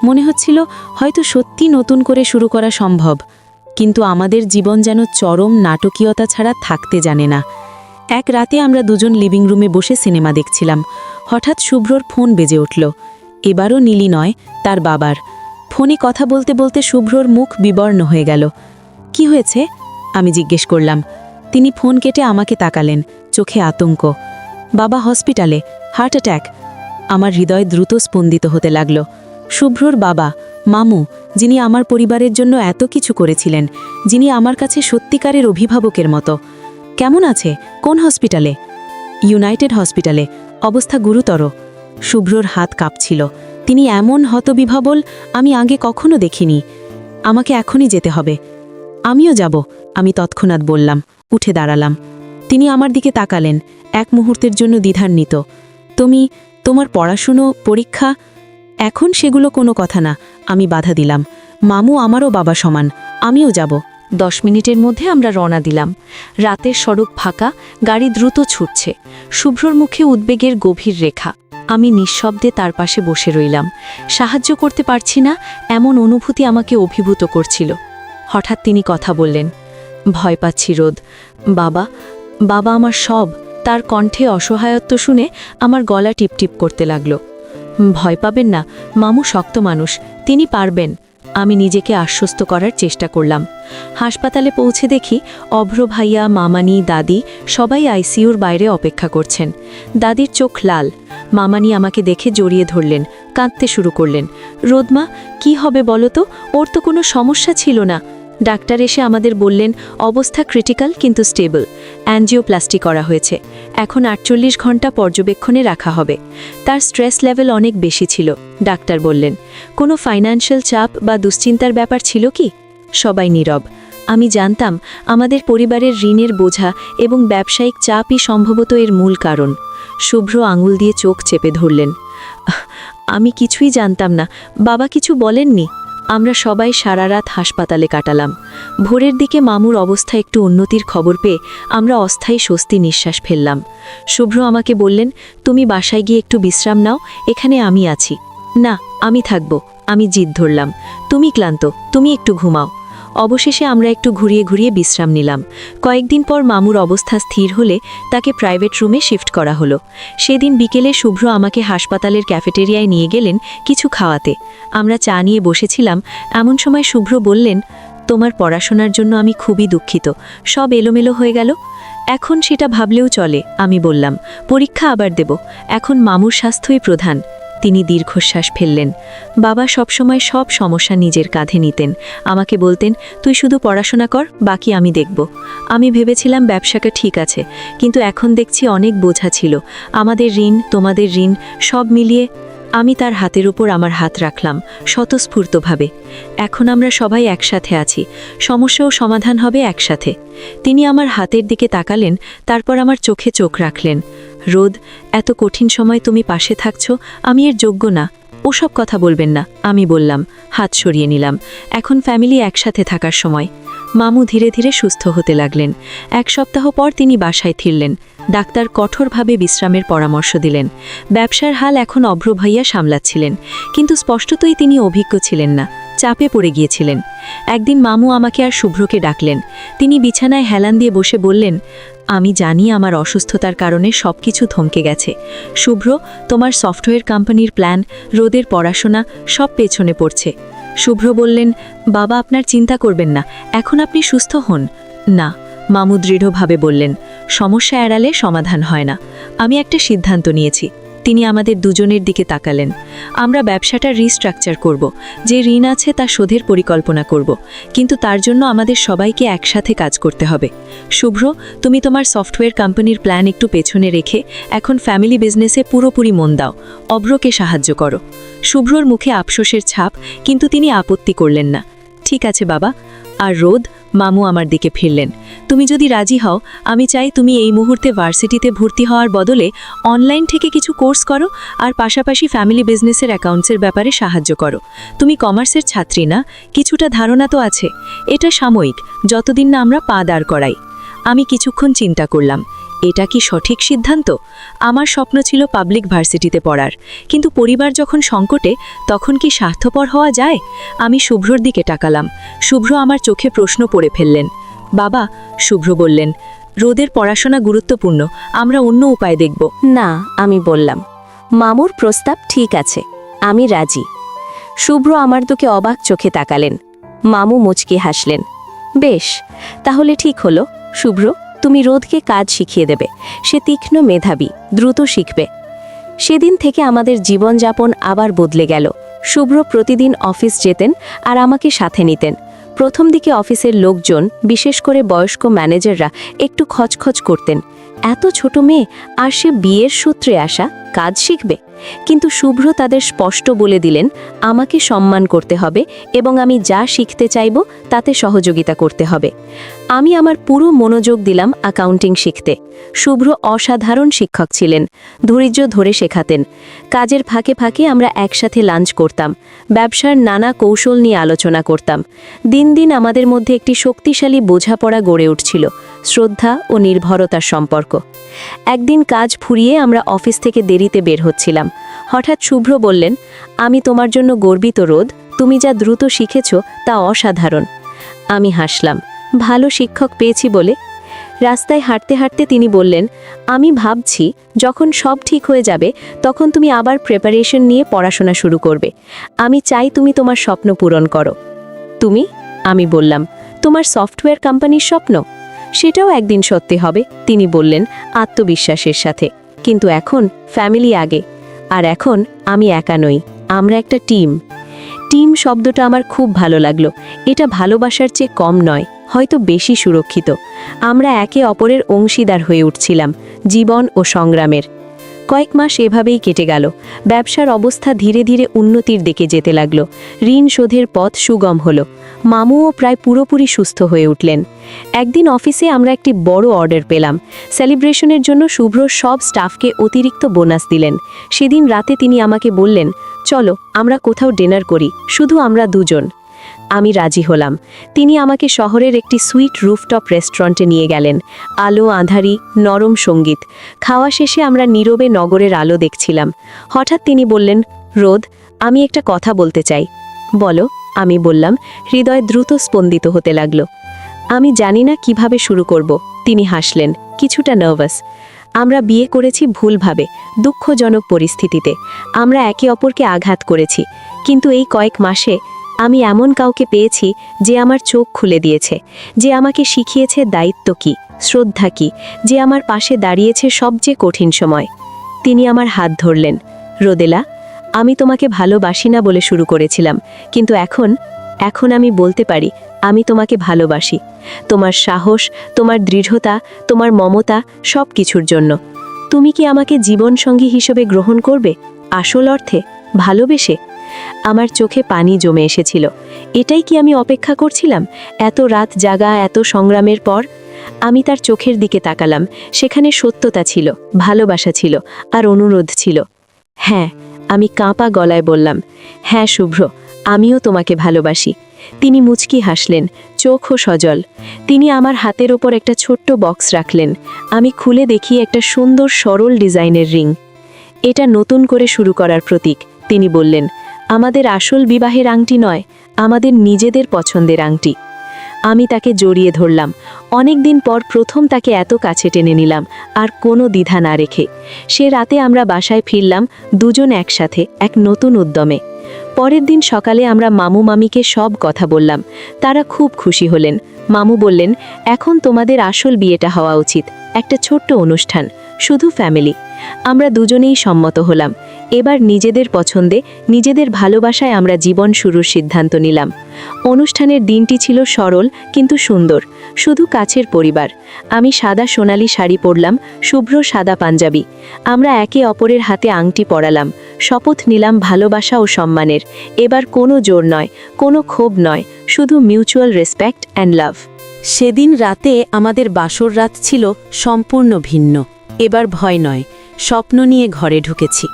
মনে হচ্ছিল হয়তো সত্যি নতুন করে শুরু করা সম্ভব, কিন্তু আমাদের জীবন যেন চরম নাটকীয়তা ছাড়া থাকতে জানে না। এক রাতে আমরা দুজন লিভিং রুমে বসে সিনেমা দেখছিলাম। হঠাৎ শুভ্রর ফোন বেজে উঠল। এবারও নীলি নয়, তার বাবার। ফোনে কথা বলতে বলতে শুভ্রর মুখ বিবর্ণ হয়ে গেল। কি হয়েছে? আমি জিজ্ঞেস করলাম। তিনি ফোন কেটে আমাকে তাকালেন, চোখে আতঙ্ক। বাবা হসপিটালে, হার্ট অ্যাট্যাক। আমার হৃদয় দ্রুত স্পন্দিত হতে লাগল। শুভ্রর বাবা, মামু, যিনি আমার পরিবারের জন্য এত কিছু করেছিলেন, যিনি আমার কাছে সত্যিকারের অভিভাবকের মতো। কেমন আছে? কোন হসপিটালে? ইউনাইটেড হসপিটালে, অবস্থা গুরুতর। শুভ্রর হাত কাঁপছিল। তিনি এমন হতবিভাবল আমি আগে কখনো দেখিনি। আমাকে এখনই যেতে হবে। আমিও যাব, আমি তৎক্ষণাৎ বললাম। উঠে দাঁড়ালাম। তিনি আমার দিকে তাকালেন, এক মুহূর্তের জন্য দ্বিধান্বিত। তোমার পড়াশুনো, পরীক্ষা? এখন সেগুলো কোনো কথা না, আমি বাধা দিলাম। মামু আমারও বাবা সমান, আমিও যাব। 10 মিনিটের মধ্যে আমরা রওনা দিলাম। রাতের সড়ক ফাঁকা, গাড়ি দ্রুত ছুটছে। শুভ্রর মুখে উদ্বেগের গভীর রেখা। আমি নিঃশব্দে তার পাশে বসে রইলাম। সাহায্য করতে পারছি না এমন অনুভূতি আমাকে অভিভূত করছিল। হঠাৎ তিনি কথা বললেন। ভয় পাচ্ছি রোদ। বাবা আমার সব। তার কণ্ঠে অসহায়ত্ব শুনে আমার গলা টিপটিপ করতে লাগল। ভয় পাবেন না, মামু শক্ত মানুষ, তিনি পারবেন। আমি নিজেকে আশ্বস্ত করার চেষ্টা করলাম। হাসপাতালে পৌঁছে দেখি অভ্র ভাইয়া, মামানি, দাদি সবাই আইসিইউর বাইরে অপেক্ষা করছেন। দাদির চোখ লাল। মামানি আমাকে দেখে জড়িয়ে ধরলেন, কাঁদতে শুরু করলেন। রোদমা, কি হবে বলো তো? ওর তো কোনো সমস্যা ছিল না। ডাক্তার এসে আমাদের বললেন অবস্থা ক্রিটিক্যাল কিন্তু স্টেবল। অ্যাঞ্জিওপ্লাস্টি করা হয়েছে। এখন 48 ঘন্টা পর্যবেক্ষণে রাখা হবে। তার স্ট্রেস লেভেল অনেক বেশি ছিল, ডাক্তার বললেন। কোনো ফাইন্যান্সিয়াল চাপ বা দুশ্চিন্তার ব্যাপার ছিল কি? সবাই নীরব। আমি জানতাম আমাদের পরিবারের ঋণের বোঝা এবং ব্যবসায়িক চাপই সম্ভবত এর মূল কারণ। শুভ্র আঙুল দিয়ে চোখ চেপে ধরলেন। আমি কিছুই জানতাম না, বাবা কিছু বলেননি। আমরা সবাই সারা রাত হাসপাতালে কাটালাম। ভোরের দিকে মামুর অবস্থা একটু উন্নতির খবর পেয়ে আমরা অস্থায়ী স্বস্তি নিঃশ্বাস ফেললাম। শুভ্র আমাকে বললেন, তুমি বাসায় গিয়ে একটু বিশ্রাম নাও, এখানে আমি আছি। না, আমি থাকব। আমি জিদ ধরলাম। তুমি ক্লান্ত, তুমি একটু ঘুমাও। অবশেষে আমরা একটু ঘুরিয়ে বিশ্রাম নিলাম। কয়েকদিন পর মামুর অবস্থা স্থির হলে তাকে প্রাইভেট রুমে শিফট করা হলো। সেদিন বিকেলে শুভ্র আমাকে হাসপাতালের ক্যাফেটেরিয়ায় নিয়ে গেলেন কিছু খাওয়াতে। আমরা চা নিয়ে বসেছিলাম, এমন সময় শুভ্র বললেন, তোমার পড়াশোনার জন্য আমি খুবই দুঃখিত, সব এলোমেলো হয়ে গেল। এখন সেটা ভাবলেও চলে, আমি বললাম। পরীক্ষা আবার দেব, এখন মামুর স্বাস্থ্যই প্রধান। তিনি দীর্ঘশ্বাস ফেললেন। বাবা সবসময় সব সমস্যা নিজের কাঁধে নিতেন। আমাকে বলতেন, তুই শুধু পড়াশোনা কর, বাকি আমি দেখব। আমি ভেবেছিলাম ব্যবসাটা ঠিক আছে, কিন্তু এখন দেখছি অনেক বোঝা ছিল। আমাদের ঋণ, তোমাদের ঋণ, সব মিলিয়ে। আমি তার হাতের উপর আমার হাত রাখলাম স্বতঃস্ফূর্তভাবে। এখন আমরা সবাই একসাথে আছি, সমস্যাও সমাধান হবে একসাথে। তিনি আমার হাতের দিকে তাকালেন, তারপর আমার চোখে চোখ রাখলেন। রোদ, এত কঠিন সময় তুমি পাশে থাকছো, আমি এর যোগ্য না। ওসব কথা বলবেন না, আমি বললাম। হাত সরিয়ে নিলাম। এখন ফ্যামিলি একসাথে থাকার সময়। মামু ধীরে ধীরে সুস্থ হতে লাগলেন। 1 সপ্তাহ পর তিনি বাসায় ফিরলেন। ডাক্তার কঠোরভাবে বিশ্রামের পরামর্শ দিলেন। ব্যবসার হাল এখন অভ্র ভাইয়া সামলাচ্ছিলেন, কিন্তু স্পষ্টতই তিনি অভিজ্ঞ ছিলেন না, চাপে পড়ে গিয়েছিলেন। একদিন মামু আমাকে আর শুভ্রকে ডাকলেন। তিনি বিছানায় হেলান দিয়ে বসে বললেন, আমি জানি আমার অসুস্থতার কারণে সবকিছু থমকে গেছে। শুভ্র, তোমার সফটওয়্যার কোম্পানির প্ল্যান, রোদের পড়াশোনা সব পেছনে পড়ছে। শুভ্র বললেন, বাবা আপনার চিন্তা করবেন না, এখন আপনি সুস্থ হন। না, মামু দৃঢ়ভাবে বললেন, সমস্যা এড়ালে সমাধান হয় না। আমি একটা সিদ্ধান্ত নিয়েছি। তিনি আমাদের দুজনের দিকে তাকালেন। আমরা ব্যবসাটা রিস্ট্রাকচার করব, যে ঋণ আছে তা শোধের পরিকল্পনা করব, কিন্তু তার জন্য আমাদের সবাইকে একসাথে কাজ করতে হবে। শুভ্র, তুমি তোমার সফটওয়্যার কোম্পানির প্ল্যান একটু পেছনে রেখে এখন ফ্যামিলি বিজনেসে পুরোপুরি মন দাও, অভ্রকে সাহায্য করো। শুভ্রর মুখে আফসোসের ছাপ, কিন্তু তিনি আপত্তি করলেন না। ঠিক আছে বাবা। আর রোদ, মামু আমার দিকে ফিরলেন, তুমি যদি রাজি হও, আমি চাই তুমি এই মুহূর্তে ভার্সিটিতে ভর্তি হওয়ার বদলে অনলাইন থেকে কিছু কোর্স করো আর পাশাপাশি ফ্যামিলি বিজনেসের অ্যাকাউন্টসের ব্যাপারে সাহায্য করো। তুমি কমার্সের ছাত্রী না, কিছুটা ধারণা তো আছে। এটা সাময়িক, যতদিন না আমরা পা দাঁড় করাই। আমি কিছুক্ষণ চিন্তা করলাম। এটা কি সঠিক সিদ্ধান্ত? আমার স্বপ্ন ছিল পাবলিক ভার্সিটিতে পড়ার, কিন্তু পরিবার যখন সংকটে, তখন কি স্বার্থপর হওয়া যায়? আমি শুভ্রর দিকে তাকালাম। শুভ্র আমার চোখে প্রশ্ন পড়ে ফেললেন। বাবা, শুভ্র বললেন, রোদের পড়াশোনা গুরুত্বপূর্ণ, আমরা অন্য উপায় দেখব। না, আমি বললাম, মামুর প্রস্তাব ঠিক আছে, আমি রাজি। শুভ্র আমার দিকে অবাক চোখে তাকালেন। মামু মুচকি হাসলেন। বেশ, তাহলে ঠিক হলো। শুভ্র, তুমি রোদকে কাজ শিখিয়ে দেবে। সে তীক্ষ্ণ মেধাবী, দ্রুত শিখবে। সেদিন থেকে আমাদের জীবনযাপন আবার বদলে গেল। শুভ্র প্রতিদিন অফিস যেতেন আর আমাকে সাথে নিতেন। প্রথম দিকে অফিসের লোকজন, বিশেষ করে বয়স্ক ম্যানেজাররা, একটু খচখচ করতেন, এত ছোট মেয়ে, আর সে বিয়ের সূত্রে আসা, কাজ শিখবে। কিন্তু শুভ্র তাদের স্পষ্ট বলে দিলেন, আমাকে সম্মান করতে হবে এবং আমি যা শিখতে চাইব তাতে সহযোগিতা করতে হবে। আমি আমার পুরো মনোযোগ দিলাম অ্যাকাউন্টিং শিখতে। শুভ্র অসাধারণ শিক্ষক ছিলেন, ধৈর্য ধরে শেখাতেন। কাজের ফাঁকে ফাঁকে আমরা একসাথে লাঞ্চ করতাম, ব্যবসার নানা কৌশল নিয়ে আলোচনা করতাম। দিন দিন আমাদের মধ্যে একটি শক্তিশালী বোঝাপড়া গড়ে উঠছিল, শ্রদ্ধা ও নির্ভরতার সম্পর্ক। একদিন কাজ ফুরিয়ে আমরা অফিস থেকে দেরিতে বের হচ্ছিলাম। হঠাৎ শুভ্র বললেন, আমি তোমার জন্য গর্বিত রোদ, তুমি যা দ্রুত শিখেছ তা অসাধারণ। আমি হাসলাম, ভালো শিক্ষক পেয়েছি বলে। রাস্তায় হাঁটতে হাঁটতে তিনি বললেন, আমি ভাবছি যখন সব ঠিক হয়ে যাবে তখন তুমি আবার প্রিপারেশন নিয়ে পড়াশোনা শুরু করবে। আমি চাই তুমি তোমার স্বপ্ন পূরণ করো। তুমি? আমি বললাম, তোমার সফটওয়্যার কোম্পানির স্বপ্ন? সেটাও একদিন সত্যি হবে, তিনি বললেন আত্মবিশ্বাসের সাথে। কিন্তু এখন ফ্যামিলি আগে। আর এখন আমি একা নই, আমরা একটা টিম। টিম শব্দটা আমার খুব ভালো লাগলো। এটা ভালোবাসার চেয়ে কম নয়, হয়তো বেশি সুরক্ষিত। আমরা একে অপরের অংশীদার হয়ে উঠছিলাম জীবন ও সংগ্রামের। কয়েক মাস এভাবেই কেটে গেল। ব্যবসার অবস্থা ধীরে ধীরে উন্নতির দিকে যেতে লাগলো। ঋণ শোধের পথ সুগম হলো। মামুও প্রায় পুরোপুরি সুস্থ হয়ে উঠলেন। একদিন অফিসে আমরা একটি বড় অর্ডার পেলাম। সেলিব্রেশনের জন্য শুভ্র সব স্টাফকে অতিরিক্ত বোনাস দিলেন। সেদিন রাতে তিনি আমাকে বললেন, চলো আমরা কোথাও ডিনার করি, শুধু আমরা দুজন। আমি রাজি হলাম। তিনি আমাকে শহরের একটি সুইট রুফটপ রেস্টুরেন্টে নিয়ে গেলেন। আলো আঁধারি, নরম সঙ্গীত। খাওয়া শেষে আমরা নীরবে নগরের আলো দেখছিলাম। হঠাৎ তিনি বললেন, রোদ, আমি একটা কথা বলতে চাই। বলো, আমি বললাম, হৃদয় দ্রুত স্পন্দিত হতে লাগলো। আমি জানি না কিভাবে শুরু করব। তিনি হাসলেন, কিছুটা নার্ভাস। আমরা বিয়ে করেছি ভুলভাবে, দুঃখজনক পরিস্থিতিতে। আমরা একে অপরকে আঘাত করেছি, কিন্তু এই কয়েক মাসে আমি এমন কাউকে পেয়েছি যে আমার চোখ খুলে দিয়েছে, যে আমাকে শিখিয়েছে দায়িত্ব কি, শ্রদ্ধা কি, যে আমার পাশে দাঁড়িয়েছে সবচেয়ে কঠিন সময়। তিনি আমার হাত ধরলেন। রোদেলা, আমি তোমাকে ভালোবাসি না বলে শুরু করেছিলাম, কিন্তু এখন আমি বলতে পারি আমি তোমাকে ভালোবাসি। তোমার সাহস, তোমার দৃঢ়তা, তোমার মমতা, সব কিছুর জন্য। তুমি কি আমাকে জীবনসঙ্গী হিসেবে গ্রহণ করবে, আসল অর্থে, ভালোবেসে? আমার চোখে পানি জমে এসেছিল। এটাই কি আমি অপেক্ষা করছিলাম, এত রাত জাগা, এত সংগ্রামের পর? আমি তার চোখের দিকে তাকালাম। সেখানে সত্যতা ছিল, ভালোবাসা ছিল, আর অনুরোধ ছিল। হ্যাঁ, আমি কাঁপা গলায় বললাম, হ্যাঁ শুভ্র, আমিও তোমাকে ভালোবাসি। তিনি মুচকি হাসলেন, চোখও সজল। তিনি আমার হাতের ওপর একটা ছোট্ট বক্স রাখলেন। আমি খুলে দেখি একটা সুন্দর সরল ডিজাইনের রিং। এটা নতুন করে শুরু করার প্রতীক, তিনি বললেন। আমাদের আসল বিবাহের আংটি নয়, আমাদের নিজেদের পছন্দের আংটি। আমি তাকে জড়িয়ে ধরলাম। অনেক দিন পর প্রথম তাকে এত কাছে টেনে নিলাম, আর কোনো দ্বিধা না রেখে। সে রাতে আমরা বাসায় ফিরলাম, দুজন একসাথে, এক নতুন উদ্যমে। পরের দিন সকালে আমরা মামু মামিকে সব কথা বললাম। তারা খুব খুশি হলেন। মামু বললেন, এখন তোমাদের আসল বিয়েটা হওয়া উচিত, একটা ছোট্ট অনুষ্ঠান, শুধু ফ্যামিলি। আমরা দুজনেই সম্মত হলাম। এবার নিজেদের পছন্দে, নিজেদের ভালোবাসায় আমরা জীবন শুরুর সিদ্ধান্ত নিলাম। অনুষ্ঠানের দিনটি ছিল সরল কিন্তু সুন্দর, শুধু কাছের পরিবার। আমি সাদা সোনালি শাড়ি পরলাম, শুভ্র সাদা পাঞ্জাবি। আমরা একে অপরের হাতে আংটি পরালাম, শপথ নিলাম ভালোবাসা ও সম্মানের। এবার কোনো জোর নয়, কোনো ক্ষোভ নয়, শুধু মিউচুয়াল রেসপেক্ট অ্যান্ড লাভ। সেদিন রাতে আমাদের বাসর রাত ছিল সম্পূর্ণ ভিন্ন। এবার ভয় নয়, স্বপ্ন নিয়ে ঘরে ঢুকেছি।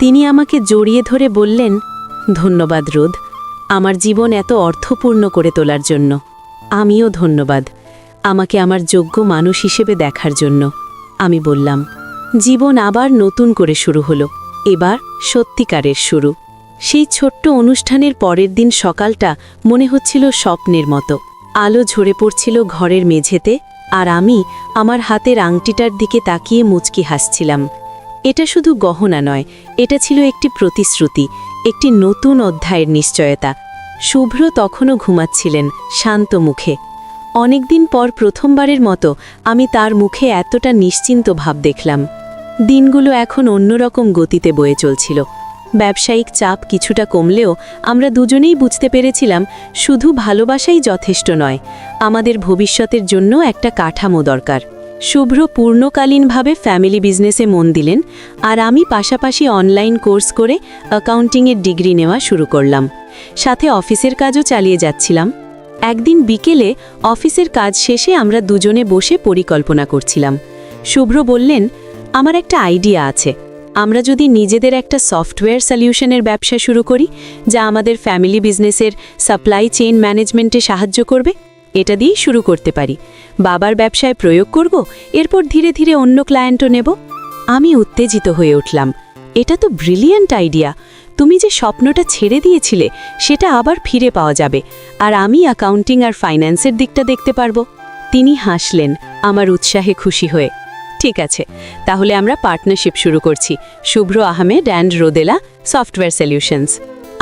তিনি আমাকে জড়িয়ে ধরে বললেন, ধন্যবাদ রোদ, আমার জীবন এত অর্থপূর্ণ করে তোলার জন্য। আমিও ধন্যবাদ, আমাকে আমার যোগ্য মানুষ হিসেবে দেখার জন্য। আমি বললাম। জীবন আবার নতুন করে শুরু হলো, এবার সত্যিকারের শুরু। সেই ছোট্ট অনুষ্ঠানের পরের দিন সকালটা মনে হচ্ছিল স্বপ্নের মতো। আলো ঝরে পড়ছিল ঘরের মেঝেতে, আর আমি আমার হাতের আংটিটার দিকে তাকিয়ে মুচকি হাসছিলাম। এটা শুধু গহনা নয়, এটা ছিল একটি প্রতিশ্রুতি, একটি নতুন অধ্যায়ের নিশ্চয়তা। শুভ্র তখনও ঘুমাচ্ছিলেন শান্ত মুখে। অনেকদিন পর প্রথমবারের মতো আমি তার মুখে এতটা নিশ্চিন্ত ভাব দেখলাম। দিনগুলো এখন অন্যরকম গতিতে বয়ে চলছিল। ব্যবসায়িক চাপ কিছুটা কমলেও আমরা দুজনেই বুঝতে পেরেছিলাম শুধু ভালোবাসাই যথেষ্ট নয়, আমাদের ভবিষ্যতের জন্য একটা কাঠামো দরকার। শুভ্র পূর্ণকালীনভাবে ফ্যামিলি বিজনেসে মন দিলেন, আর আমি পাশাপাশি অনলাইন কোর্স করে অ্যাকাউন্টিংয়ের ডিগ্রি নেওয়া শুরু করলাম। সাথে অফিসের কাজও চালিয়ে যাচ্ছিলাম। একদিন বিকেলে অফিসের কাজ শেষে আমরা দুজনে বসে পরিকল্পনা করছিলাম। শুভ্র বললেন, আমার একটা আইডিয়া আছে, আমরা যদি নিজেদের একটা সফটওয়্যার সলিউশনের ব্যবসা শুরু করি, যা আমাদের ফ্যামিলি বিজনেসের সাপ্লাই চেইন ম্যানেজমেন্টে সাহায্য করবে। এটা দিয়েই শুরু করতে পারি, বাবার ব্যবসায় প্রয়োগ করব, এরপর ধীরে ধীরে অন্য ক্লায়েন্টও নেব। আমি উত্তেজিত হয়ে উঠলাম। এটা তো ব্রিলিয়ান্ট আইডিয়া। তুমি যে স্বপ্নটা ছেড়ে দিয়েছিলে সেটা আবার ফিরে পাওয়া যাবে, আর আমি অ্যাকাউন্টিং আর ফাইন্যান্সের দিকটা দেখতে পারবো। তিনি হাসলেন আমার উৎসাহে খুশি হয়ে। ঠিক আছে, তাহলে আমরা পার্টনারশিপ শুরু করছি, Shubhro Ahmed and Rodela software solutions.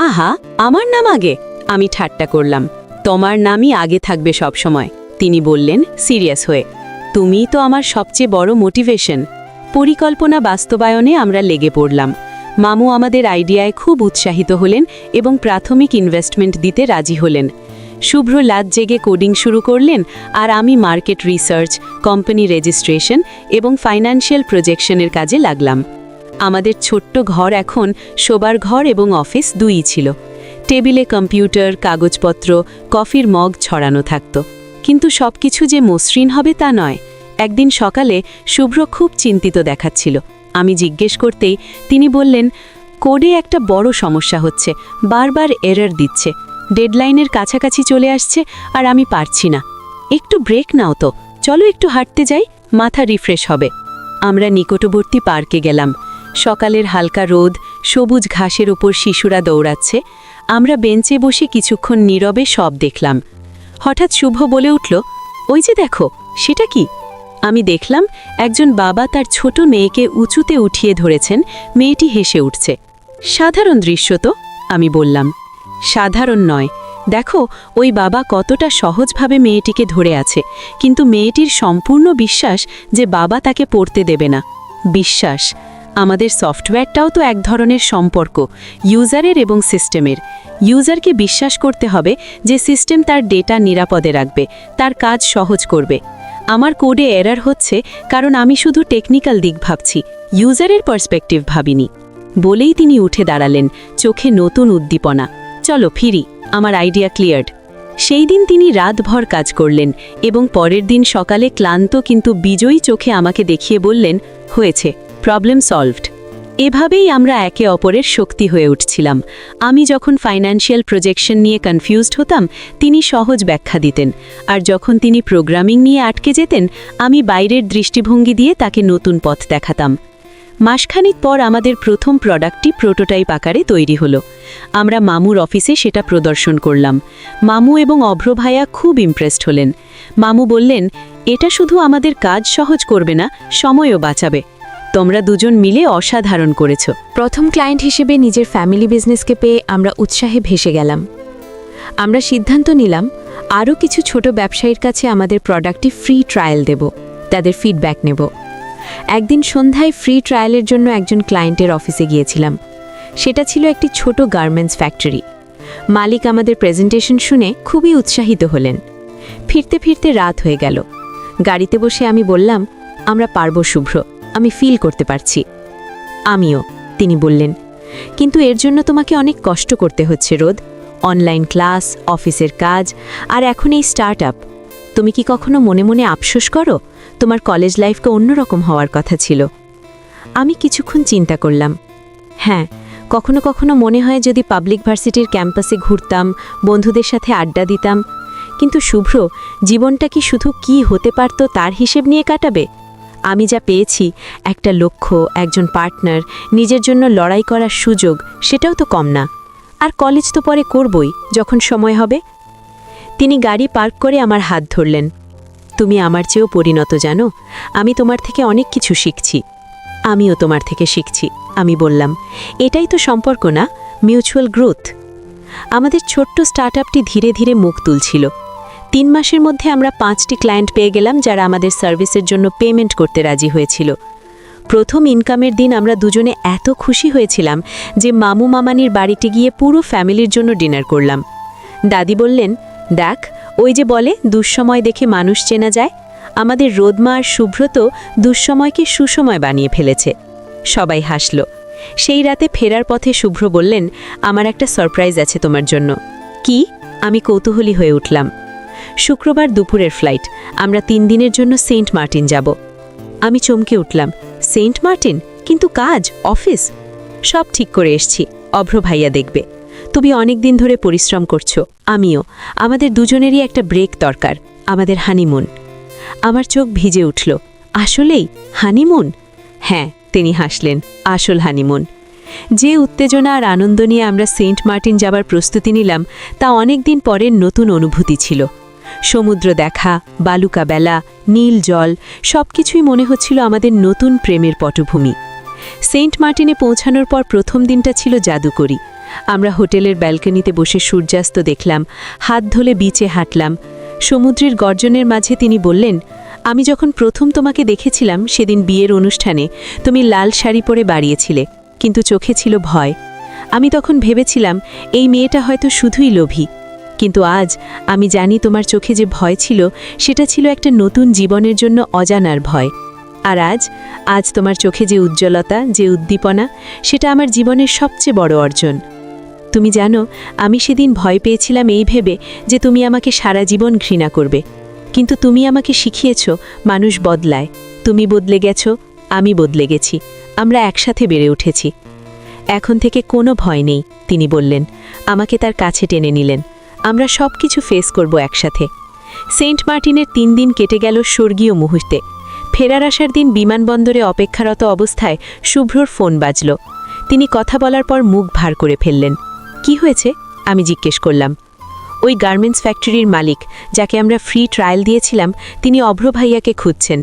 আহা, আমার নাম আগে? আমি ঠাট্টা করলাম। তোমার নামই আগে থাকবে সব সময়, তিনি বললেন সিরিয়াস হয়ে। তুমিই তো আমার সবচেয়ে বড় মোটিভেশন। পরিকল্পনা বাস্তবায়নে আমরা লেগে পড়লাম। মামু আমাদের আইডিয়ায় খুব উৎসাহিত হলেন এবং প্রাথমিক ইনভেস্টমেন্ট দিতে রাজি হলেন। শুভ্র রাত জেগে কোডিং শুরু করলেন, আর আমি মার্কেট রিসার্চ, কোম্পানি রেজিস্ট্রেশন এবং ফাইন্যান্সিয়াল প্রজেকশনের কাজে লাগলাম। আমাদের ছোট্ট ঘর এখন শোবার ঘর এবং অফিস দুইই ছিল। টেবিলে কম্পিউটার, কাগজপত্র, কফির মগ ছড়ানো থাকত। কিন্তু সবকিছু যে মসৃণ হবে তা নয়। একদিন সকালে শুভ্র খুব চিন্তিত দেখাচ্ছিল। আমি জিজ্ঞেস করতেই তিনি বললেন, কোডে একটা বড় সমস্যা হচ্ছে, বারবার এরর দিচ্ছে, ডেডলাইনের কাছাকাছি চলে আসছে, আর আমি পারছি না। একটু ব্রেক নাও তো, চলো একটু হাঁটতে যাই, মাথা রিফ্রেশ হবে। আমরা নিকটবর্তী পার্কে গেলাম। সকালের হালকা রোদ, সবুজ ঘাসের ওপর শিশুরা দৌড়াচ্ছে। আমরা বেঞ্চে বসে কিছুক্ষণ নীরবে সব দেখলাম। হঠাৎ শুভ বলে উঠল, ওই যে দেখো, সেটা কি? আমি দেখলাম একজন বাবা তার ছোট মেয়েকে উঁচুতে উঠিয়ে ধরেছেন, মেয়েটি হেসে উঠছে। সাধারণ দৃশ্য তো, আমি বললাম। সাধারণ নয়, দেখো ওই বাবা কতটা সহজভাবে মেয়েটিকে ধরে আছে, কিন্তু মেয়েটির সম্পূর্ণ বিশ্বাস যে বাবা তাকে পড়তে দেবে না। বিশ্বাস। আমাদের সফটওয়্যারটাও তো এক ধরনের সম্পর্ক, ইউজারের এবং সিস্টেমের। ইউজারকে বিশ্বাস করতে হবে যে সিস্টেম তার ডেটা নিরাপদে রাখবে, তার কাজ সহজ করবে। আমার কোডে এরর হচ্ছে কারণ আমি শুধু টেকনিক্যাল দিক ভাবছি, ইউজারের পার্সপেক্টিভ ভাবিনি। বলেই তিনি উঠে দাঁড়ালেন, চোখে নতুন উদ্দীপনা। চলো ফিরি, আমার আইডিয়া ক্লিয়ার্ড। সেই দিন তিনি রাতভর কাজ করলেন এবং পরের দিন সকালে ক্লান্ত কিন্তু বিজয়ী চোখে আমাকে দেখিয়ে বললেন, হয়েছে, প্রবলেম সলভড। এভাবেই আমরা একে অপরের শক্তি হয়ে উঠছিলাম। আমি যখন ফাইন্যান্সিয়াল প্রজেকশন নিয়ে কনফিউজড হতাম, তিনি সহজ ব্যাখ্যা দিতেন, আর যখন তিনি প্রোগ্রামিং নিয়ে আটকে যেতেন, আমি বাইরের দৃষ্টিভঙ্গি দিয়ে তাকে নতুন পথ দেখাতাম। মাসখানিক পর আমাদের প্রথম প্রোডাক্টটি প্রোটোটাইপ আকারে তৈরি হলো। আমরা মামুর অফিসে সেটা প্রদর্শন করলাম। মামু এবং অভ্র ভাইয়া খুব ইমপ্রেসড হলেন। মামু বললেন, এটা শুধু আমাদের কাজ সহজ করবে না, সময়ও বাঁচাবে। তোমরা দুজন মিলে অসাধারণ করেছ। প্রথম ক্লায়েন্ট হিসেবে নিজের ফ্যামিলি বিজনেসকে পেয়ে আমরা উৎসাহে ভেসে গেলাম। আমরা সিদ্ধান্ত নিলাম আরও কিছু ছোট ব্যবসায়ীর কাছে আমাদের প্রোডাক্টটি ফ্রি ট্রায়াল দেব, তাদের ফিডব্যাক নেব। একদিন সন্ধ্যায় ফ্রি ট্রায়ালের জন্য একজন ক্লায়েন্টের অফিসে গিয়েছিলাম। সেটা ছিল একটি ছোট গার্মেন্টস ফ্যাক্টরি। মালিক আমাদের প্রেজেন্টেশন শুনে খুবই উৎসাহিত হলেন। ফিরতে ফিরতে রাত হয়ে গেল। গাড়িতে বসে আমি বললাম, আমরা পারবো শুভ্র, আমি ফিল করতে পারছি। আমিও, তিনি বললেন, কিন্তু এর জন্য তোমাকে অনেক কষ্ট করতে হচ্ছে রোদ। অনলাইন ক্লাস, অফিসের কাজ, আর এখন এই স্টার্টআপ। তুমি কি কখনো মনে মনে আফসোস করো? তোমার কলেজ লাইফকে অন্যরকম হওয়ার কথা ছিল। আমি কিছুক্ষণ চিন্তা করলাম। হ্যাঁ, কখনো কখনো মনে হয় যদি পাবলিক ভার্সিটির ক্যাম্পাসে ঘুরতাম, বন্ধুদের সাথে আড্ডা দিতাম। কিন্তু শুভ্র, জীবনটা কি শুধু কি হতে পারত তার হিসেব নিয়ে কাটাবে? আমি যা পেয়েছি, একটা লক্ষ্য, একজন পার্টনার, নিজের জন্য লড়াই করার সুযোগ, সেটাও তো কম না। আর কলেজ তো পরে করবই, যখন সময় হবে। তিনি গাড়ি পার্ক করে আমার হাত ধরলেন। তুমি আমার চেয়েও পরিণত জানো, আমি তোমার থেকে অনেক কিছু শিখছি। আমিও তোমার থেকে শিখছি, আমি বললাম। এটাই তো সম্পর্ক না, মিউচুয়াল গ্রোথ। আমাদের ছোট্ট স্টার্টআপটি ধীরে ধীরে মুখ তুলছিল। 3 মাসের মধ্যে আমরা 5টি ক্লায়েন্ট পেয়ে গেলাম, যারা আমাদের সার্ভিসের জন্য পেমেন্ট করতে রাজি হয়েছিল। প্রথম ইনকামের দিন আমরা দুজনে এত খুশি হয়েছিলাম যে মামু মামানির বাড়িতে গিয়ে পুরো ফ্যামিলির জন্য ডিনার করলাম। দাদি বললেন, দেখ, ওই যে বলে দুঃসময় দেখে মানুষ চেনা যায়, আমাদের রোদমা আর সুব্রত দুঃসময়কে সুসময় বানিয়ে ফেলেছে। সবাই হাসল। সেই রাতে ফেরার পথে শুভ্র বললেন, আমার একটা সারপ্রাইজ আছে তোমার জন্য। কি? আমি কৌতূহলী হয়ে উঠলাম। শুক্রবার দুপুরের ফ্লাইট, আমরা 3 দিনের জন্য সেন্ট মার্টিন যাব। আমি চমকে উঠলাম। Saint Martin? কিন্তু কাজ, অফিস? সব ঠিক করে এসছি, অভ্র ভাইয়া দেখবে। তুমি অনেক দিন ধরে পরিশ্রম করছো, আমিও। আমাদের দুজনেরই একটা ব্রেক দরকার, আমাদের হানিমুন। আমার চোখ ভিজে উঠল। আসলেই হানিমুন? হ্যাঁ, তিনি হাসলেন। আসল হানিমুন। যে উত্তেজনা আর আনন্দ নিয়ে আমরা সেন্ট মার্টিন যাবার প্রস্তুতি নিলাম, তা অনেক দিন পরের নতুন অনুভূতি ছিল। সমুদ্র দেখা, বালুকা বেলা, নীল জল, সবকিছুই মনে হচ্ছিল আমাদের নতুন প্রেমের পটভূমি। সেন্ট মার্টিনে পৌঁছানোর পর প্রথম দিনটা ছিল জাদুকরী। আমরা হোটেলের ব্যালকনিতে বসে সূর্যাস্ত দেখলাম, হাত ধরে বিচে হাঁটলাম। সমুদ্রের গর্জনের মাঝে তিনি বললেন, আমি যখন প্রথম তোমাকে দেখেছিলাম সেদিন বিয়ের অনুষ্ঠানে তুমি লাল শাড়ি পরে বাড়িয়েছিলে, কিন্তু চোখে ছিল ভয়। আমি তখন ভেবেছিলাম এই মেয়েটা হয়তো শুধুই লোভী, কিন্তু আজ আমি জানি তোমার চোখে যে ভয় ছিল সেটা ছিল একটা নতুন জীবনের জন্য অজানার ভয়। আর আজ তোমার চোখে যে উজ্জ্বলতা, যে উদ্দীপনা, সেটা আমার জীবনের সবচেয়ে বড় অর্জন। তুমি জানো, আমি সেদিন ভয় পেয়েছিলাম এই ভেবে যে তুমি আমাকে সারা জীবন ঘৃণা করবে, কিন্তু তুমি আমাকে শিখিয়েছ মানুষ বদলায়। তুমি বদলে গেছো, আমি বদলে গেছি, আমরা একসাথে বেড়ে উঠেছি। এখন থেকে কোনো ভয় নেই, তিনি বললেন। আমাকে তার কাছে টেনে নিলেন। আমরা সব কিছু ফেস করব একসাথে। সেন্ট মার্টিনের 3 দিন কেটে গেল স্বর্গীয় মুহূর্তে। ফেরার আসার দিন বিমানবন্দরে অপেক্ষারত অবস্থায় শুভ্রর ফোন বাজল। তিনি কথা বলার পর মুখ ভার করে ফেললেন। কি হয়েছে? আমি জিজ্ঞেস করলাম। ওই গার্মেন্টস ফ্যাক্টরির মালিক, যাকে আমরা ফ্রি ট্রায়াল দিয়েছিলাম, তিনি অভ্র ভাইয়াকে খুঁজছেন।